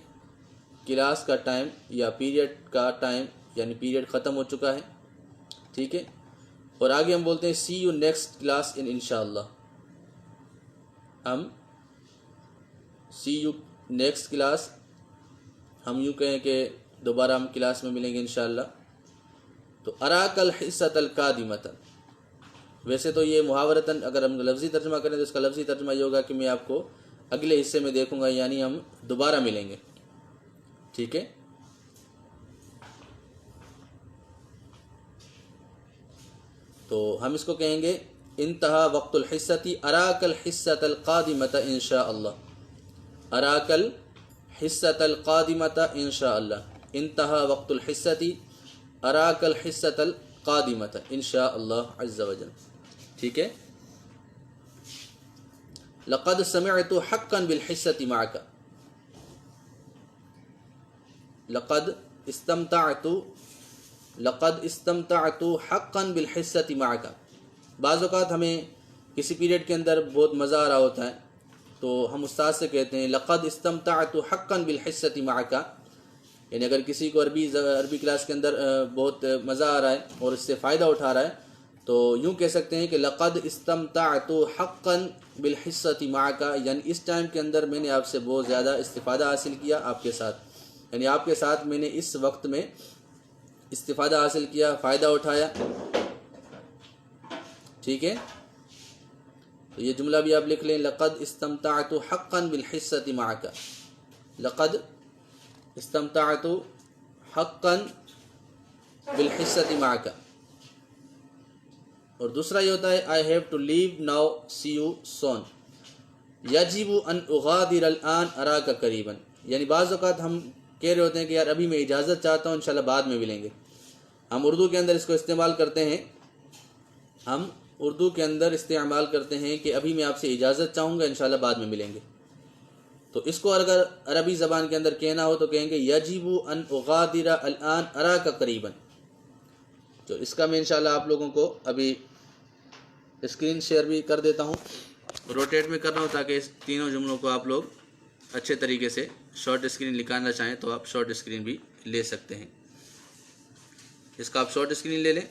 क्लास का टाइम या पीरियड का टाइम, यानी पीरियड ख़त्म हो चुका है, ठीक है। और आगे हम बोलते हैं सी यू नेक्स्ट क्लास इन इंशाअल्लाह। हम सी यू नेक्स्ट क्लास, हम यूँ कहें कि दोबारा हम क्लास में मिलेंगे इंशाअल्लाह। तो अराकल हिस्सतल कादिमतन, वैसे तो ये मुहावरतन अगर हम लफ्ज़ी तर्जमा करें तो इसका लफ्ज़ी तर्जमा ये होगा कि मैं आपको अगले हिस्से में देखूंगा, यानी हम दोबारा मिलेंगे, ठीक है। तो हम इसको कहेंगे इंतहा वक्तुल हिस्सती अराकल हिस्सतल क़ादिमत इंशाअल्लाह, अराकल हिस्सतल क़ादिमत इंशाअल्लाह, इंतहा वक्तुल हिस्सती अराकल हिस्सतल क़ादिमत इंशाअल्लाह अज़्ज़ व जल। ठीक है। लक़द समिअतु हक़्क़न बिल हिस्सति मअका, लक़द इस्तमतअतु हक़्क़न बिल हिस्सति मअका। बाज़ औक़ात हमें किसी पीरियड के अंदर बहुत मज़ा आ रहा होता है तो हम उस्ताद से कहते हैं लक़द इस्तमतअतु हक़्क़न बिल हिस्सति मअका, यानी अगर किसी को अरबी क्लास के अंदर बहुत मज़ा आ रहा है और इससे फ़ायदा उठा रहा है तो यूँ कह सकते हैं कि लक़द इस्तमतअतु हक़्क़न बिल हिस्सति मअका, यानी इस टाइम के अंदर मैंने आपसे बहुत ज़्यादा इस्तिफ़ादा हासिल किया आपके साथ, यानी आपके साथ मैंने इस वक्त में इस्तिफ़ादा हासिल किया, फ़ायदा उठाया। ठीक है। तो ये जुमला भी आप लिख लें, लक़द इस्तमतअतु हक़्क़न बिल हिस्सति मअका, लक़द इस्तमतअतु हक़्क़न बिल हिस्सति मअका। और दूसरा ये होता है I have to leave now see you soon, यजिबु अन उगादिर अल आन अराका करीबन, यानी बाज़ औक़ात हम कह रहे होते हैं कि यार अभी मैं इजाज़त चाहता हूँ, इंशाल्लाह बाद में मिलेंगे। हम उर्दू के अंदर इसको इस्तेमाल करते हैं, हम उर्दू के अंदर इस्तेमाल करते हैं कि अभी मैं आपसे इजाज़त चाहूँगा, इंशाल्लाह बाद में मिलेंगे। तो इसको अगर अरबी ज़बान के अंदर कहना हो तो कहेंगे यजिबु अन उगादिरा अल आन अराका करीबन। तो इसका मैं इंशाल्लाह आप लोगों को अभी स्क्रीन शेयर भी कर देता हूँ, रोटेट में कर रहा हूँ ताकि इस तीनों जुमलों को आप लोग अच्छे तरीके से शॉर्ट स्क्रीन निकालना चाहें तो आप शॉर्ट स्क्रीन भी ले सकते हैं। इसका आप शॉर्ट स्क्रीन ले लें।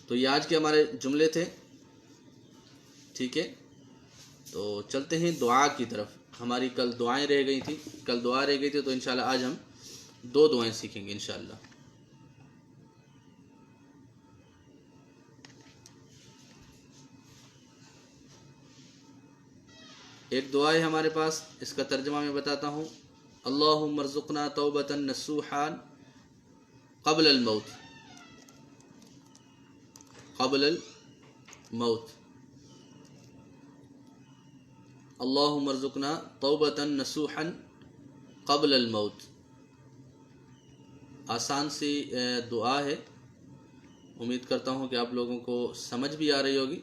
तो ये आज के हमारे जुमले थे। ठीक है। तो चलते हैं दुआ की तरफ। हमारी कल दुआएं रह गई थी, कल दुआ रह गई थी, तो इंशाल्लाह आज हम 2 दुआएं सीखेंगे इंशाल्लाह। एक दुआ है हमारे पास, इसका तर्जुमा मैं बताता हूँ। अल्लाहुम्मा रज़ुक़ना तौबतन नसूहान क़ब्ल अल मौत, क़ब्ल अल मौत, अल्लाहुम्मा रज़ुक़ना तौबतन नसूहन क़ब्ल अल मौत। आसान सी दुआ है, उम्मीद करता हूँ कि आप लोगों को समझ भी आ रही होगी।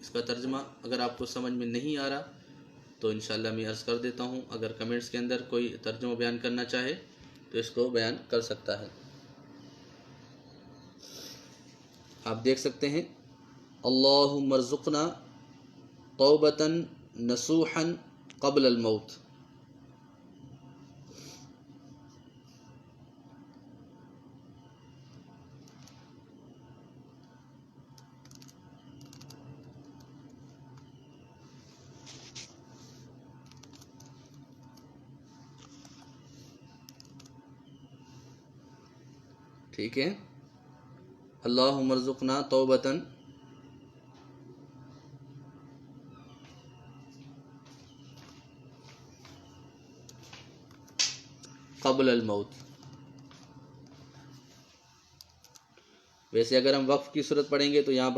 इसका तर्जुमा अगर आपको समझ में नहीं आ रहा तो इंशाल्लाह मैं अर्ज़ कर देता हूँ, अगर कमेंट्स के अंदर कोई तर्जुमा बयान करना चाहे तो इसको बयान कर सकता है। आप देख सकते हैं अल्लाहुम्मा रज़ुक़ना तौबतन नसूहन क़ब्ल अल मौत। ठीक है। अल्लाहुम्मा रज़ुक़ना तौबतन क़ब्ल अल मौत। वैसे अगर हम वक्फ़ की सूरत पढ़ेंगे तो यहाँ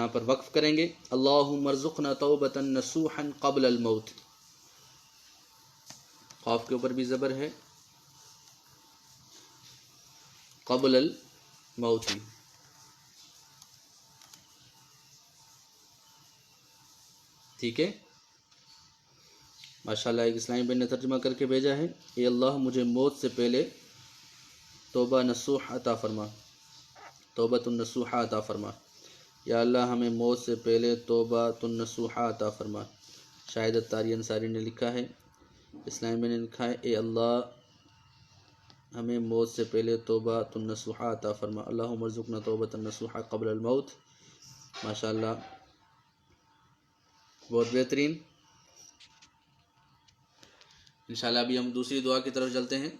पर वक्फ़ करेंगे अल्लाहुम्मा रज़ुक़ना तौबतन नसूहन क़ब्ल अल मौत। क़ाफ़ के ऊपर भी ज़बर है, क़ब्ल अल मौत। ठीक है। माशाल्लाह एक इस्लामी भाई ने तर्जुमा करके भेजा है, ए अल्लाह मुझे मौत से पहले तौबा नसूह अता फरमा, तौबतुन नसूहा अता फरमा। या अल्लाह हमें मौत से पहले तौबतुन नसूहा अता फरमा। शाहिद अत्तारी अंसारी ने लिखा है, इस्लामी भाई ने लिखा है, ए अल्लाह हमें मौत से पहले तौबतुन नसूहा अता फरमा। अल्लाहुम्मा रज़ुक़ना तौबतन नसूहा क़ब्ल अल मौत। माशाल्लाह बहुत बेहतरीन। इंशाल्लाह अभी हम दूसरी दुआ की तरफ चलते हैं।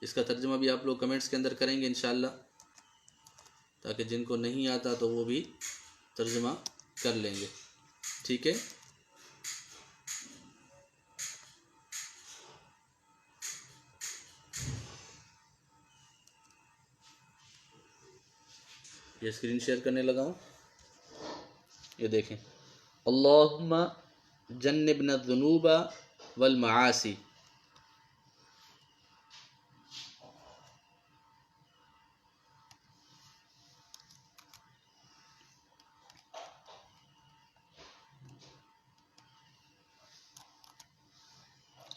इसका तर्जुमा भी आप लोग कमेंट्स के अंदर करेंगे इंशाल्लाह, ताकि जिनको नहीं आता तो वो भी तर्जुमा कर लेंगे। ठीक है, ये स्क्रीन शेयर करने लगा हूँ, ये देखें। अल्लाहुम्मा जन्निबना ज़ुनूबा वल मआसी।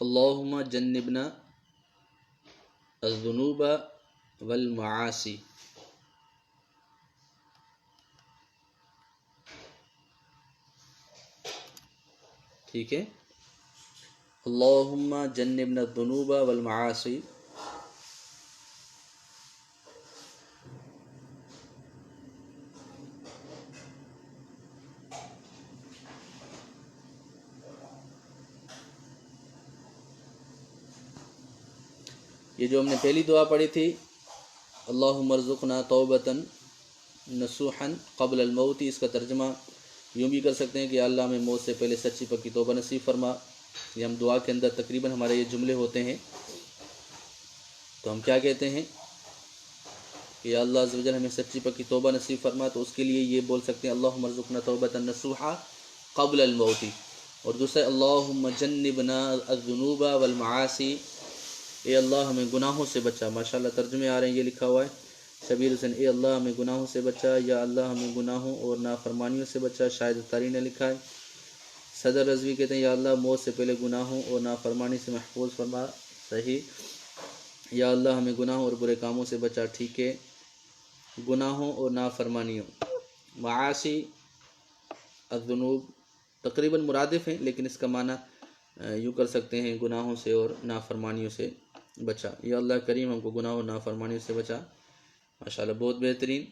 अल्लाहुम्मा जन्निबना अज़्ज़ुनूबा वल मआसी। ठीक है, अल्लाहुम्मा जन्निबना ज़ुनूबा वल मआसी। ये जो हमने पहली दुआ पढ़ी थी, अल्लाहुम्मा अर्ज़ुक़ना तौबतन नसूहन क़ब्ल अल मौती, इसका तर्जुमा यूँ भी कर सकते हैं कि अल्लाह हमें मौत से पहले सच्ची पक्की तौबा नसीब फरमा। ये हम दुआ के अंदर तकरीबन हमारे ये जुमले होते हैं। तो हम क्या कहते हैं कि अल्लाह अज़्ज़ व जल हमें सच्ची पक्की तौबा नसीब फरमा, तो उसके लिए ये बोल सकते हैं अल्लाहुम्मा अर्ज़ुक़ना तौबतन नसूहा क़ब्ल अल मौती। और दूसरा अल्लाहुम्मा जन्निबना अज़्ज़ुनूबा वल मआसी, ए अल्लाह हमें गुनाहों से बचा। माशाल्लाह तर्जुमे आ रहे हैं, ये लिखा हुआ है शबीर हुसैन, ए अल्लाह हमें गुनाहों से बचा, या अल्लाह हमें गुनाहों और नाफरमानियों से बचा। शायद तारी ने लिखा है। सदर रज़वी कहते हैं या अल्लाह मौत से पहले गुनाहों और नाफरमानी से महफूज फरमा। सही, या अल्लाह हमें गुनाहों और बुरे कामों से बचा। ठीक है, गुनाहों और नाफरमानियों। मासी अज़्ज़ुनूब तकरीबन मुरादिफ हैं, लेकिन इसका माना यूँ कर सकते हैं गुनाहों से और नाफरमानियों से बचा। या अल्लाह करीम हमको गुनाहों और नाफरमानियों से बचा। माशाल्लाह बहुत बेहतरीन।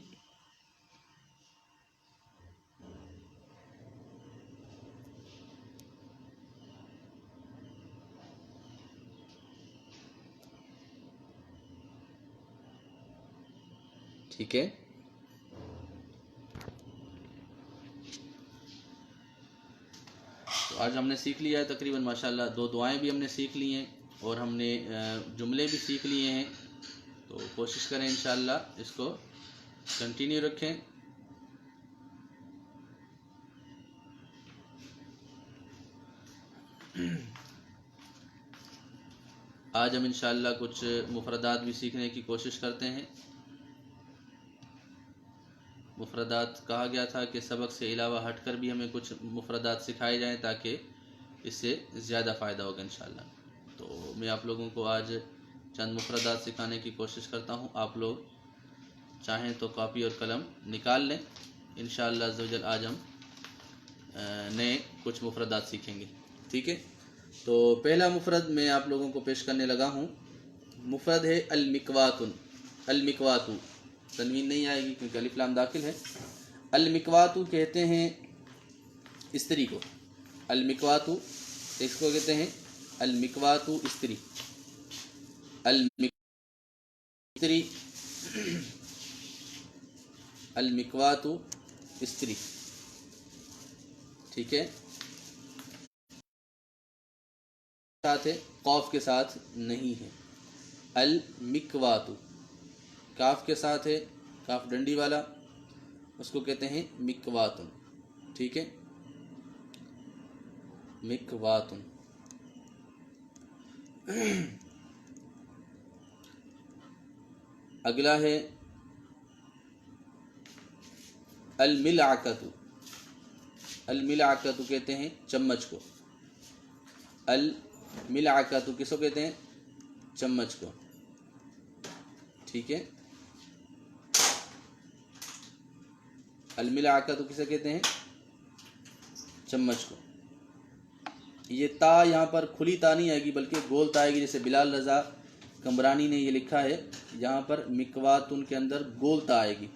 ठीक है, तो आज हमने सीख लिया है तकरीबन माशाल्लाह, दो दुआएं भी हमने सीख ली हैं और हमने जुमले भी सीख लिए हैं। तो कोशिश करें इंशाल्लाह इसको कंटिन्यू रखें। आज हम इंशाल्लाह कुछ मुफरदात भी सीखने की कोशिश करते हैं। मुफरदात कहा गया था कि सबक से अलावा हटकर भी हमें कुछ मुफरदात सिखाए जाएं, ताकि इससे ज़्यादा फ़ायदा होगा इंशाल्लाह। तो मैं आप लोगों को आज चंद मुफरदात सिखाने की कोशिश करता हूँ। आप लोग चाहें तो कॉपी और कलम निकाल लें। इंशाअल्लाह अज़्ज़ व जल आज हम नए कुछ मुफरदात सीखेंगे। ठीक है, तो पहला मुफरद मैं आप लोगों को पेश करने लगा हूँ। मुफरद है अल-मिकवातुन। अल-मिकवातु, तनवीन नहीं आएगी क्योंकि अलिफ लाम दाखिल है। अल-मिकवातु कहते हैं स्त्री को। अल-मिकवातु इसको कहते हैं अल-मिकवातु स्त्री। अल-मिकवातु अल-मिकवातु स्त्री। ठीक है, साथ है, कौफ के साथ नहीं है। अल-मिकवातु काफ के साथ है, काफ डंडी वाला, उसको कहते हैं मिकवातुन। ठीक है, मिकवातुन। अगला है अल-मिलअकतु। अल-मिलअकतु कहते हैं चम्मच को। अल-मिलअकतु किसको कहते हैं? चम्मच को। ठीक है, अल-मिलअकतु किसे कहते हैं? चम्मच को। ये ता यहाँ पर खुली ता नहीं आएगी बल्कि गोल ता आएगी, जैसे बिलाल रज़ा कमरानी ने ये लिखा है, यहाँ पर मिकवातुन के अंदर गोल ता आएगी।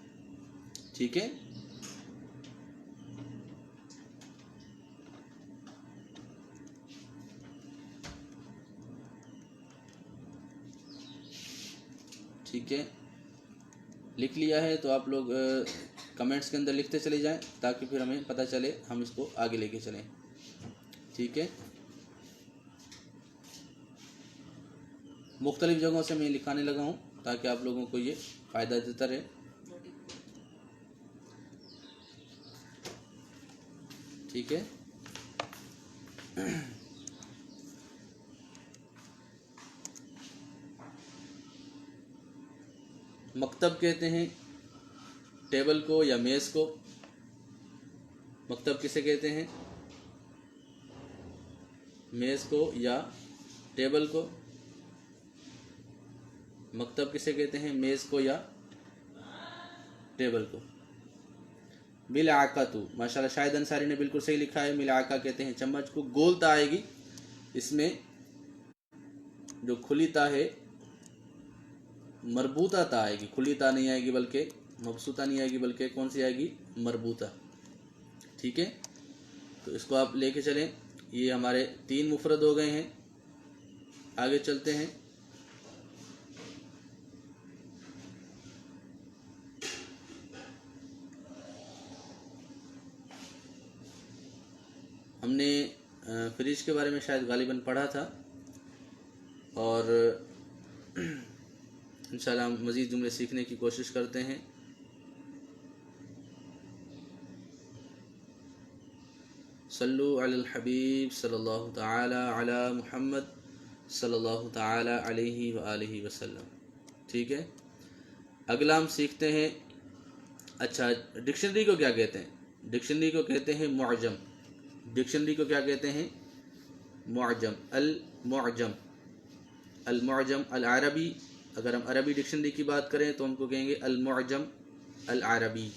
ठीक है, ठीक है, लिख लिया है तो आप लोग कमेंट्स के अंदर लिखते चले जाएं ताकि फिर हमें पता चले हम इसको आगे लेके चलें। ठीक है, मुख्तलिफ़ जगहों से मैं लिखाने लगा हूँ ताकि आप लोगों को ये फ़ायदा देता रहे। ठीक है, मकतब कहते हैं टेबल को या मेज़ को। मकतब किसे कहते हैं? मेज़ को या टेबल को। मकतब किसे कहते हैं? मेज़ को या टेबल को। मिल आका तू, माशाल्लाह शाहिद अंसारी ने बिल्कुल सही लिखा है। मिल आका कहते हैं चम्मच को। गोल ता आएगी, इसमें जो खुली ता है मरबूता ता आएगी, खुली ता नहीं आएगी, बल्कि मबसूता नहीं आएगी, बल्कि कौन सी आएगी? मरबूता। ठीक है, तो इसको आप लेके चलें। ये हमारे 3 मुफरद हो गए हैं। आगे चलते हैं। हमने फ्रिज के बारे में शायद गालिबन पढ़ा था और इंशाल्लाह हम मज़ीद जुमले सीखने की कोशिश करते हैं। सल्लु अलल हबीब सल्लल्लाहु ताला अला मुहम्मद सल्लल्लाहु ताला अलैहि व आलिहि वसल्लम। ठीक है, अगला हम सीखते हैं। अच्छा, डिक्शनरी को क्या कहते हैं? डिक्शनरी को कहते हैं मुअजम। डिक्शनरी को क्या कहते हैं? मुअजम। अल मुअजम, अल मुअजम अल अरबी। अगर हम अरबी डिक्शनरी की बात करें तो हमको कहेंगे अल मुअजम अल अरबी,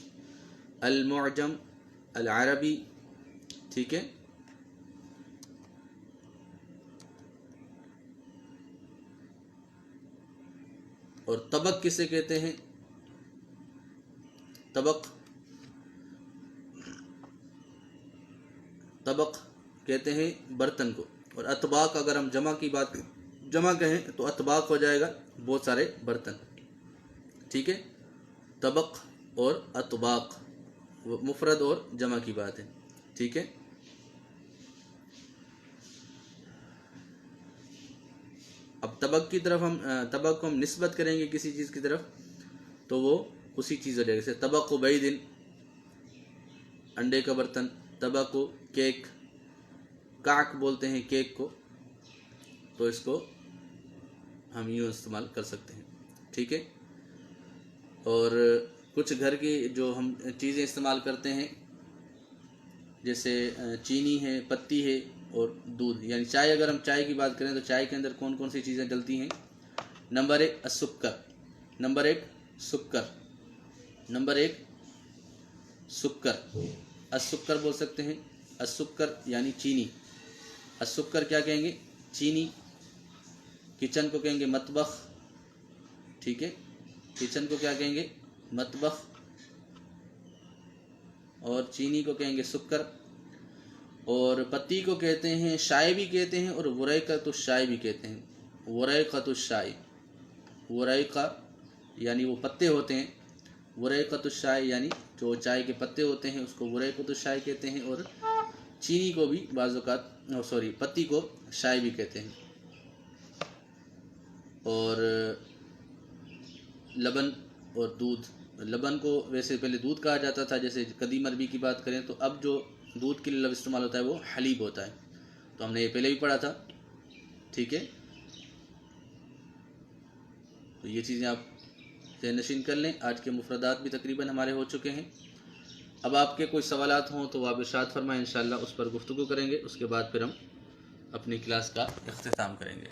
अल मुअजम अल अरबी। ठीक है, और तबक किसे कहते हैं? तबक, तबक कहते हैं बर्तन को। और अतबाक, अगर हम जमा की बात जमा कहें तो अतबाक हो जाएगा बहुत सारे बर्तन। ठीक है, तबक और अतबाक वो मुफरद और जमा की बात है। ठीक है, अब तबक की तरफ हम तबक को हम निस्बत करेंगे किसी चीज़ की तरफ तो वो उसी चीज़ हो जाएगी। जैसे तबक बैदिन, अंडे का बर्तन। तबक केक, काक बोलते हैं केक को, तो इसको हम यूँ इस्तेमाल कर सकते हैं। ठीक है, और कुछ घर की जो हम चीज़ें इस्तेमाल करते हैं जैसे चीनी है, पत्ती है और दूध, यानी चाय। अगर हम चाय की बात करें तो चाय के अंदर कौन कौन सी चीज़ें डलती हैं? नंबर 1 असुक्कर, नंबर 1 सुक्कर, नंबर 1 सुक्कर। असुक्कर बोल सकते हैं, असुक्कर यानी चीनी। असुक्कर क्या कहेंगे? चीनी। किचन को कहेंगे मतबख। ठीक है, किचन को क्या कहेंगे? मतबख। और चीनी को कहेंगे सुक्कर। और पत्ती को कहते हैं शाय भी कहते हैं और वरैक़तुश शाय भी कहते हैं। वरैक़तुश शाय, वरैक़ा यानी वो पत्ते होते हैं, वरैक़तुश शाय यानी जो चाय के पत्ते होते हैं उसको वरैक़तुश शाय कहते हैं। और चीनी को भी बाज़ औक़ात पत्ती को शाय भी कहते हैं। और लबन और दूध, लबन को वैसे पहले दूध कहा जाता था, जैसे कदीम अरबी की बात करें तो अब जो दूध के लिए लफ्ज़ इस्तेमाल होता है वो हलीब होता है, तो हमने ये पहले भी पढ़ा था। ठीक है, तो ये चीज़ें आप ज़हनशीन कर लें। आज के मुफरदात भी तकरीबन हमारे हो चुके हैं। अब आपके कोई सवालात हों तो आप इरशाद फरमाएं, इंशाअल्लाह उस पर गुफ्तगू करेंगे। उसके बाद फिर हम अपनी क्लास का इख्तिताम करेंगे।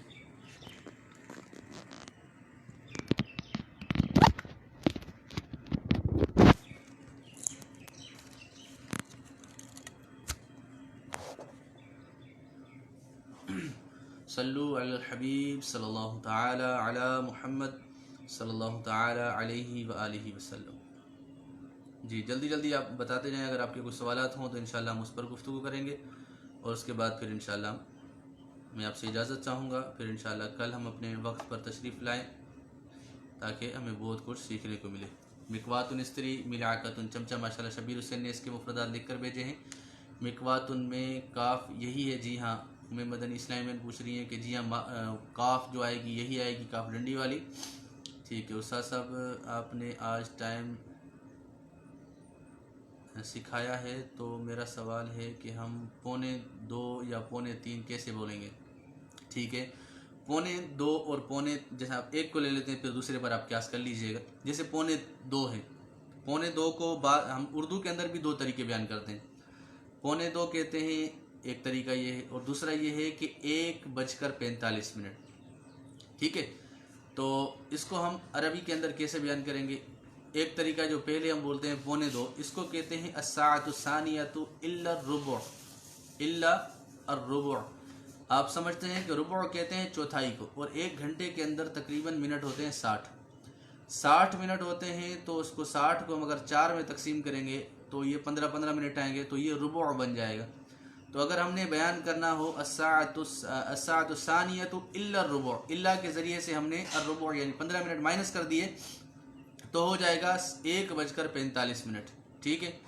सल्लु अलल हबीब सल्लल्लाहु ताला अला मुहम्मद सल्लल्लाहु ताला अलैहि व आलिहि वसल्लम। जी, जल्दी जल्दी आप बताते जाएं। अगर आपके कुछ सवालात हों तो इंशाअल्लाह हम उस पर गुफ्तगू करेंगे और उसके बाद फिर इंशाअल्लाह मैं आपसे इजाज़त चाहूँगा। फिर इंशाअल्लाह कल हम अपने वक्त पर तशरीफ़ लाएँ ताकि हमें बहुत कुछ सीखने को मिले। मिकवातुन स्त्री, मिलाकतुन चमचा, माशाल्लाह शबीर हुसैन ने इसके मुफरदात लिख कर भेजे हैं। मिकवातुन में काफ यही है, जी हाँ। मैं मदनी इस्लामी में पूछ रही हैं कि जी हाँ काफ जो आएगी यही आएगी, काफ डंडी वाली। ठीक है उस्ताद साहब, आपने आज टाइम सिखाया है, तो मेरा सवाल है कि हम 2:45 या 2:45 कैसे बोलेंगे? ठीक है, 2:45 और जैसे आप एक को ले लेते हैं फिर दूसरे पर आप क्यास कर लीजिएगा। जैसे 2:45 है, 2:45 को हम उर्दू के अंदर भी 2 तरीके बयान करते हैं। 2:45 कहते हैं, एक तरीका ये है, और दूसरा ये है कि 1:45। ठीक है, तो इसको हम अरबी के अंदर कैसे बयान करेंगे? एक तरीका जो पहले हम बोलते हैं 2:45, इसको कहते हैं अस्साअतु सानियतु इल्ला रुबु, इल्ला अर्रुबु। आप समझते हैं कि रुबु कहते हैं चौथाई को, और 1 घंटे के अंदर तकरीबन मिनट होते हैं 60 मिनट होते हैं। तो उसको 60 को हम अगर 4 में तकसीम करेंगे तो ये 15-15 मिनट आएंगे, तो ये रुबु बन जाएगा। तो अगर हमने बयान करना हो अस्साअतु सानियतु इल्ला रुबु, इल्ला के ज़रिए से हमने अर्रुबु यानी 15 मिनट माइनस कर दिए, तो हो जाएगा 1:45। ठीक है,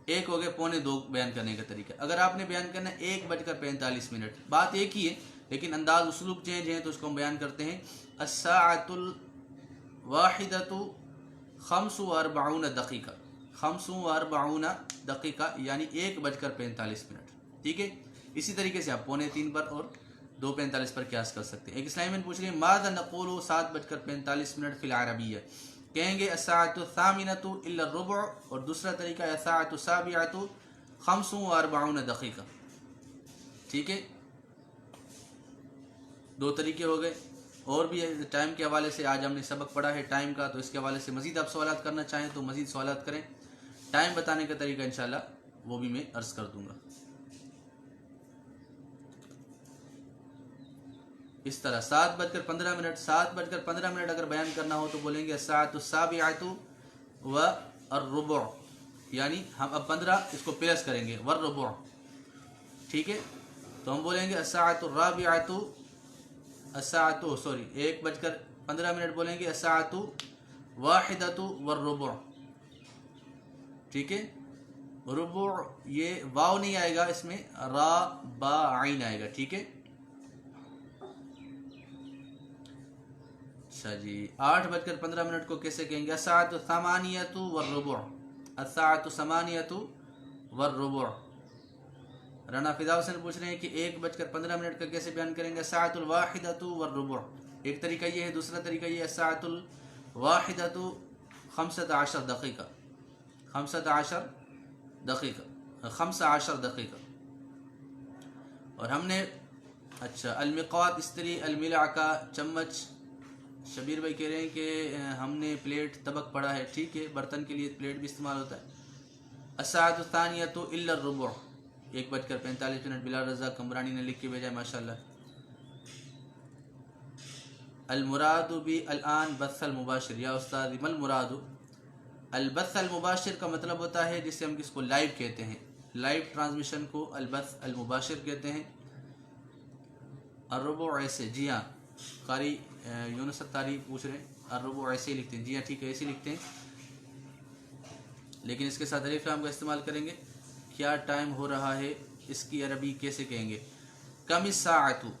एक हो गया 2:45 बयान करने का तरीका। अगर आपने बयान करना 1:45, बात एक ही है लेकिन अंदाज उसलूब चेंज है, तो उसको हम बयान करते हैं अस्साअतुल वाहिदतु 45 दक़ीक़ा, 45 दक़ीक़ा यानी 1:45। ठीक है, इसी तरीके से आप 2:45 पर और 2:45 पर क्यास कर सकते हैं। एक इस्लामी में पूछ रहे हैं माज़ा नक़ूलु 7:45 फ़िल अरबिय्या, कहेंगे अस्साअतु सामिनतु इल्ला रुबु, और दूसरा तरीका अस्साअतु साबिअतु 45 दक़ीक़ा। ठीक है, 2 तरीके हो गए। और भी टाइम के हवाले से आज हमने सबक पढ़ा है टाइम का, तो इसके हवाले से मज़ीद आप सवालात करना चाहें तो मज़ीद सवालात करें। टाइम बताने का तरीका इंशाल्लाह वो भी मैं अर्ज़ कर दूँगा। इस तरह 7:15 अगर बयान करना हो तो बोलेंगे अस्साअतु साबिअतु व अर्रुबु, यानी हम अब 15 इसको प्लस करेंगे वर्रुबु। ठीक है, तो हम बोलेंगे अस्साअतु राबिअतु, 1:15 बोलेंगे अस्साअतु वाहिदतु वर्रुबु। ठीक है, रुबु ये वाव नहीं आएगा, इसमें रा बा आइन आएगा। ठीक है, अच्छा जी। 8:15 को कैसे कहेंगे? अस्साअतु समानियतु वर्रुबु, अस्साअतु समानियतु वर्रुबु। राना फिदा हुसैन पूछ रहे हैं कि 1:15 का कैसे बयान करेंगे? अस्साअतुल वाहिदतु वर्रुबु। एक तरीका ये है, दूसरा तरीका ये अस्साअतुल वाहिदतु 15 दक़ीक़ा, 15 दक़ीक़ा। और हमने अच्छा अलमिक़ात स्त्री, अलमिलाका चम्मच। शबीर भाई कह रहे हैं कि हमने प्लेट तबक पढ़ा है। ठीक है, बर्तन के लिए प्लेट भी इस्तेमाल होता है। अस्साअतु सानियतु इल्ला रुबु, 1:45। बिलाल रज़ा कमरानी ने लिख के भेजा है, माशाल्लाह। अल मुरादु बी अल-आन बस्सल मुबाशिर, या उस्ताद मल मुरादु? अल बस्सल मुबाशिर का मतलब होता है जिसे हम किसको लाइव कहते हैं, लाइव ट्रांसमिशन को अल बस अल मुबाशिर कहते हैं। अर्रुबु ऐसे, जी हाँ, कारी यूनुस तारी पूछ रहे हैं अर्रुबु ऐसे ही लिखते हैं। जी हाँ ठीक है, ऐसे लिखते हैं, लेकिन इसके साथ अलिफ लाम का इस्तेमाल करेंगे। क्या टाइम हो रहा है, इसकी अरबी कैसे कहेंगे? कमिस्साअतु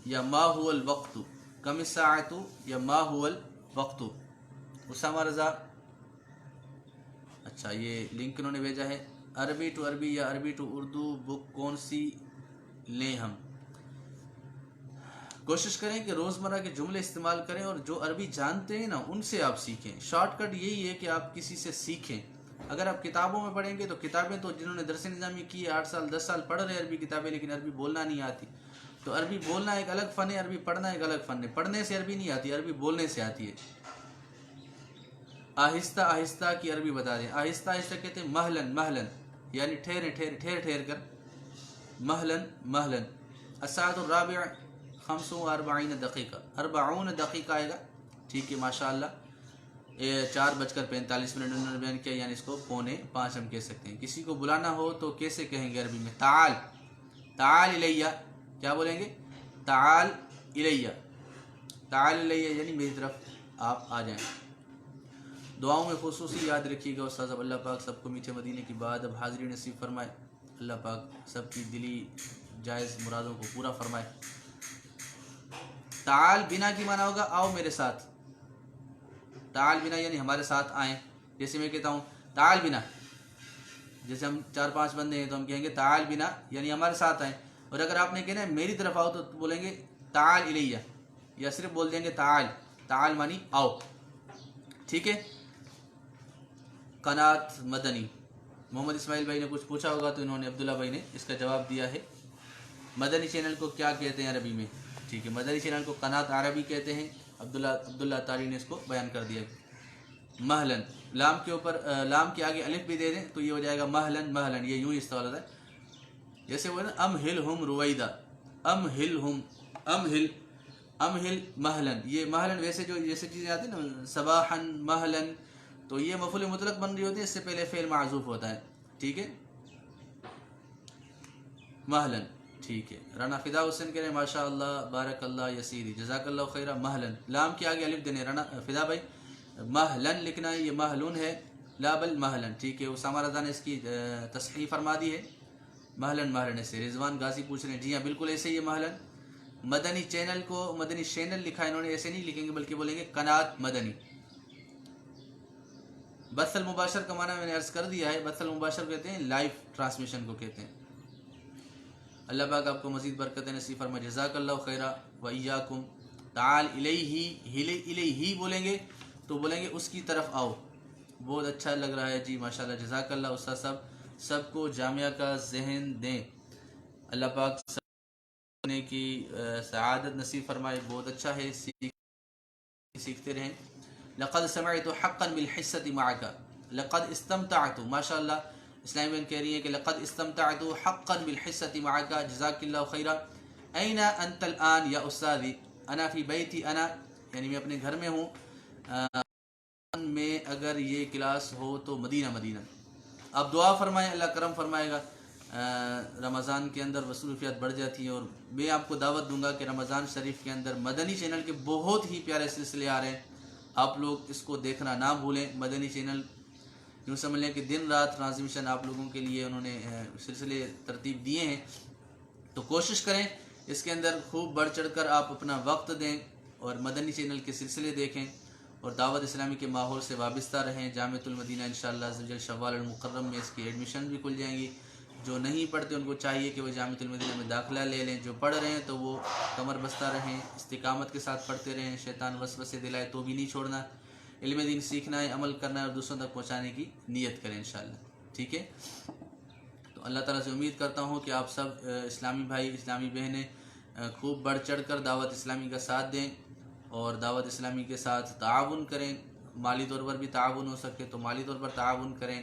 या मा हुवल वक्तु, कमिस्साअतु या मा हुवल वक्तु। उसामा रज़ा, अच्छा ये लिंक उन्होंने भेजा है। अरबी टू अरबी या अरबी टू उर्दू बुक कौन सी लें हम? कोशिश करें कि रोज़मर्रा के जुमले इस्तेमाल करें, और जो अरबी जानते हैं ना उनसे आप सीखें। शॉर्टकट यही है कि आप किसी से सीखें। अगर आप किताबों में पढ़ेंगे तो किताबें तो जिन्होंने दरस निज़ामी की 8 साल 10 साल पढ़ रहे अरबी किताबें, लेकिन अरबी बोलना नहीं आती। तो अरबी बोलना एक अलग फ़न है, अरबी पढ़ना एक अलग फ़न है। पढ़ने से अरबी नहीं आती, अरबी बोलने से आती है। आहिस्ता आहिस्ता की अरबी बता दें। आहिस्ता आहिस्ता कहते हैं महलन, महलन यानी ठहर ठहर ठहर ठहर कर, महलन महलन। अस्साअतु राबिअ 45 दक़ीक़ा, 40 दक़ीक़ा आएगा। ठीक है, माशाअल्लाह। 4:45 उन्होंने बयान किया, यानी इसको 4:45 हम कह सकते हैं। किसी को बुलाना हो तो कैसे कहेंगे अरबी में? ताल, ताल इलैया। क्या बोलेंगे? ताल इलैया, ताल इलैया यानी मेरी तरफ आप आ जाएं। दुआओं में खुसूसी याद रखिएगा उस्ताद साहब, अल्लाह पाक सबको मीठे मदीने की बात अब हाज़िरी नसीब फरमाए, अल्लाह पाक सबकी दिली जायज़ मुरादों को पूरा फरमाए। ताल बिना की माना होगा आओ मेरे साथ, ताल बिना यानी हमारे साथ आएँ। जैसे मैं कहता हूँ ताल बिना, जैसे हम 4-5 बंदे हैं तो हम कहेंगे ताल बिना यानी हमारे साथ आएँ। और अगर आपने कहना है मेरी तरफ आओ तो बोलेंगे ताल इलैया, या सिर्फ बोल देंगे ताल, ताल मानी आओ। ठीक है। कनात मदनी, मोहम्मद इस्माइल भाई ने कुछ पूछा होगा तो इन्होंने, अब्दुल्ला भाई ने इसका जवाब दिया है। मदनी चैनल को क्या कहते हैं अरबी में? ठीक है, मदनी चैनल को कनात अरबी कहते हैं। अब्दुल्ला तारी ने इसको बयान कर दिया। महलन, लाम के ऊपर लाम के आगे अलिफ भी दे दें तो ये हो जाएगा महलन। महलन ये यूँ इस्तेमाल होता है, जैसे वो है ना अम हिल हम रुवैदा, अम हिल हम, अम हिल महलन। ये महलन वैसे जो जैसे चीज़ें आती है ना, सबाहन महलन, तो ये मफूल मुतलक बन रही होती है, इससे पहले फेल माजूफ होता है। ठीक है, महलन। ठीक है, राना फिदा हुसैन कह रहे हैं माशा अल्लाह बारकल्लाह यसीरी जज़ाकल्लाह खैरा। महलन, लाम के आगे अलिफ देने, राना फिदा भाई महलन लिखना है, ये महलून है, ला बल महलन। ठीक है, उसामा रज़ा ने इसकी तस्हीह फरमा दी है, महलन महलन ऐसे। रिजवान गाजी पूछ रहे हैं, जी हाँ बिल्कुल ऐसे ही है महलन। मदनी चैनल को मदनी चैनल लिखा है इन्होंने, ऐसे नहीं लिखेंगे बल्कि बोलेंगे कनात मदनी। बसल मुबाशर का माना मैंने अर्ज कर दिया है, बसल मुबाशर कहते हैं लाइव ट्रांसमिशन को कहते हैं। अल्लाह पाक आपको मज़ीद बरकत नसीब फरमाए, जज़ाकल्लाहु खैरा व इय्याकुम। ताल इलैही, इलैही बोलेंगे तो बोलेंगे उसकी तरफ आओ। बहुत अच्छा लग रहा है जी, माशाल्लाह जज़ाकल्लाह उस्ताद साहब, सबको जामिया का जहन दें, अल्लाह पाक सबने की सआदत नसीब फरमाए। बहुत अच्छा है, सीखते रहें। लक़द समअतु हक़्क़न बिल हिस्सति मअका, लक़द इस्तमतअतु, माशाल्लाह इस्लामी बहन कह रही है कि लक़द इस्तमतअतु हक़्क़न बिल हिस्सति मअका जज़ाकल्लाहु खैरा। ऐना अंतल आन या उस्तादी, अना फ़ी बैती अना, यानी मैं अपने घर में हूँ, में अगर ये क्लास हो तो मदीना मदीना। आप दुआ फरमाएं, अल्लाह करम फरमाएगा। रमज़ान के अंदर मसरूफियत बढ़ जाती है, और मैं आपको दावत दूंगा कि रमज़ान शरीफ के अंदर मदनी चैनल के बहुत ही प्यारे सिलसिले आ रहे हैं, आप लोग इसको देखना ना भूलें। मदनी चैनल यूँ समझ लें कि दिन रात ट्रांसमिशन आप लोगों के लिए उन्होंने सिलसिले तरतीब दिए हैं, तो कोशिश करें इसके अंदर खूब बढ़ चढ़ कर आप अपना वक्त दें और मदनी चैनल के सिलसिले देखें और दावत इस्लामी के माहौल से वाबस्ता रहें। जामिअतुल मदीना इंशाअल्लाह अज़्ज़ वजल शव्वाल मुकर्रम में इसकी एडमिशन भी खुल जाएंगी। जो नहीं पढ़ते उनको चाहिए कि वो जामिअतुल मदीना में दाखिला ले लें, जो पढ़ रहे हैं तो वो कमर बस्ता रहें, इस्तिकामत के साथ पढ़ते रहें, शैतान वसवसे दिलाए तो भी नहीं छोड़ना। इल्म दीन सीखना है, अमल करना है और दूसरों तक पहुँचाने की नीयत करें इंशाअल्लाह। ठीक है, तो अल्लाह ताला से उम्मीद करता हूँ कि आप सब इस्लामी भाई इस्लामी बहनें खूब बढ़ चढ़ कर दावत इस्लामी का साथ दें और दावत इस्लामी के साथ ताआवुन करें। माली तौर पर भी ताआवुन हो सके तो माली तौर पर ताआवुन करें,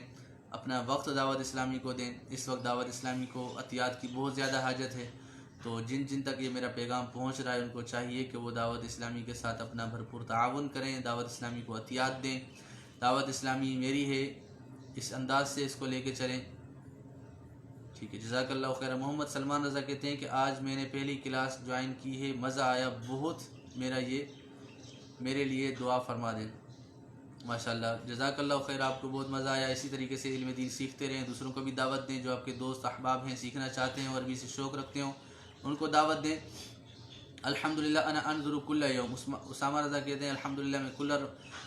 अपना वक्त दावत इस्लामी को दें। इस वक्त दावत इस्लामी को अतियात की बहुत ज़्यादा हाजत है, तो जिन जिन तक ये मेरा पैगाम पहुंच रहा है उनको चाहिए कि वो दावत इस्लामी के साथ अपना भरपूर ताआवुन करें, दावत इस्लामी को अतियात दें। दावत इस्लामी मेरी है, इस अंदाज से इसको लेके चलें। ठीक है, जज़ाकल्लाहु खैर। मोहम्मद सलमान रज़ा कहते हैं कि आज मैंने पहली क्लास ज्वाइन की है, मज़ा आया बहुत, मेरे लिए दुआ फरमा दें। माशाल्लाह जज़ाकल्लाहु खैर, आपको बहुत मज़ा आया। इसी तरीके से इल्म दीन सीखते रहें, दूसरों को भी दावत दें। जो आपके दोस्त अहबाब हैं सीखना चाहते हैं और अरबी से शौक़ रखते हों उनको दावत दें। अल्हम्दुलिल्लाह अना अनज़ुरु कुल्ला यौम, उसामा रज़ा कहते हैं अल्हम्दुलिल्लाह मैं कुल्ला,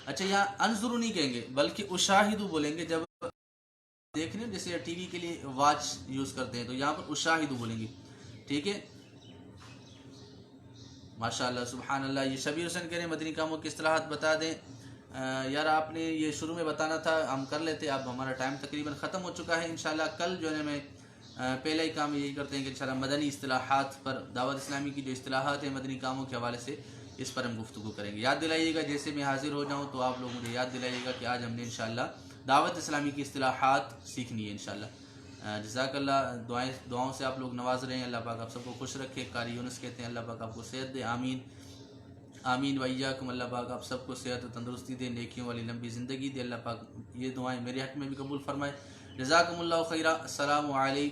अच्छा यहाँ अनज़ुरु नहीं कहेंगे बल्कि उशाहिदु बोलेंगे। जब देखने जैसे टीवी के लिए वॉच यूज़ करते हैं तो यहाँ पर उशाहिदु बोलेंगे। ठीक है, माशाअल्लाह सुबहान अल्लाह। ये शबीर हुसैन कह रहे हैं मदनी कामों की इस्तिलाहात बता दें। यार आपने ये शुरू में बताना था, हम कर लेते, अब हमारा टाइम तकरीबन ख़त्म हो चुका है। इंशाल्लाह कल जो है मैं पहला ही काम यही करते हैं कि इंशाल्लाह मदनी इस्तिलाहात पर, दावत इस्लामी की जो इस्तिलाहात हैं मदनी कामों के हवाले से, इस पर हम गुफ्तगू करेंगे। याद दिलाइएगा, जैसे मैं हाजिर हो जाऊँ तो आप लोग मुझे याद दिलाइएगा कि आज हमने इंशाल्लाह दावत इस्लामी की इस्तिलाहात सीखनी है इंशाल्लाह। जज़ाकल्लाह, दुआओं से आप लोग नवाज रहे हैं। अल्लाह पाक आप सबको खुश रखे। कारी यूनुस कहते हैं अल्लाह पाक आपको सेहत दे, आमीन आमीन वैयाकुम। अल्लाह पाक आप सबको सेहत और तंदुरुस्ती दे, नेकियों वाली लंबी ज़िंदगी दे। अल्लाह पाक ये दुआएं मेरे हक़ में भी कबूल फरमाए। जज़ाकुमुल्लाहु खैरा। अस्सलामु अलैकुम।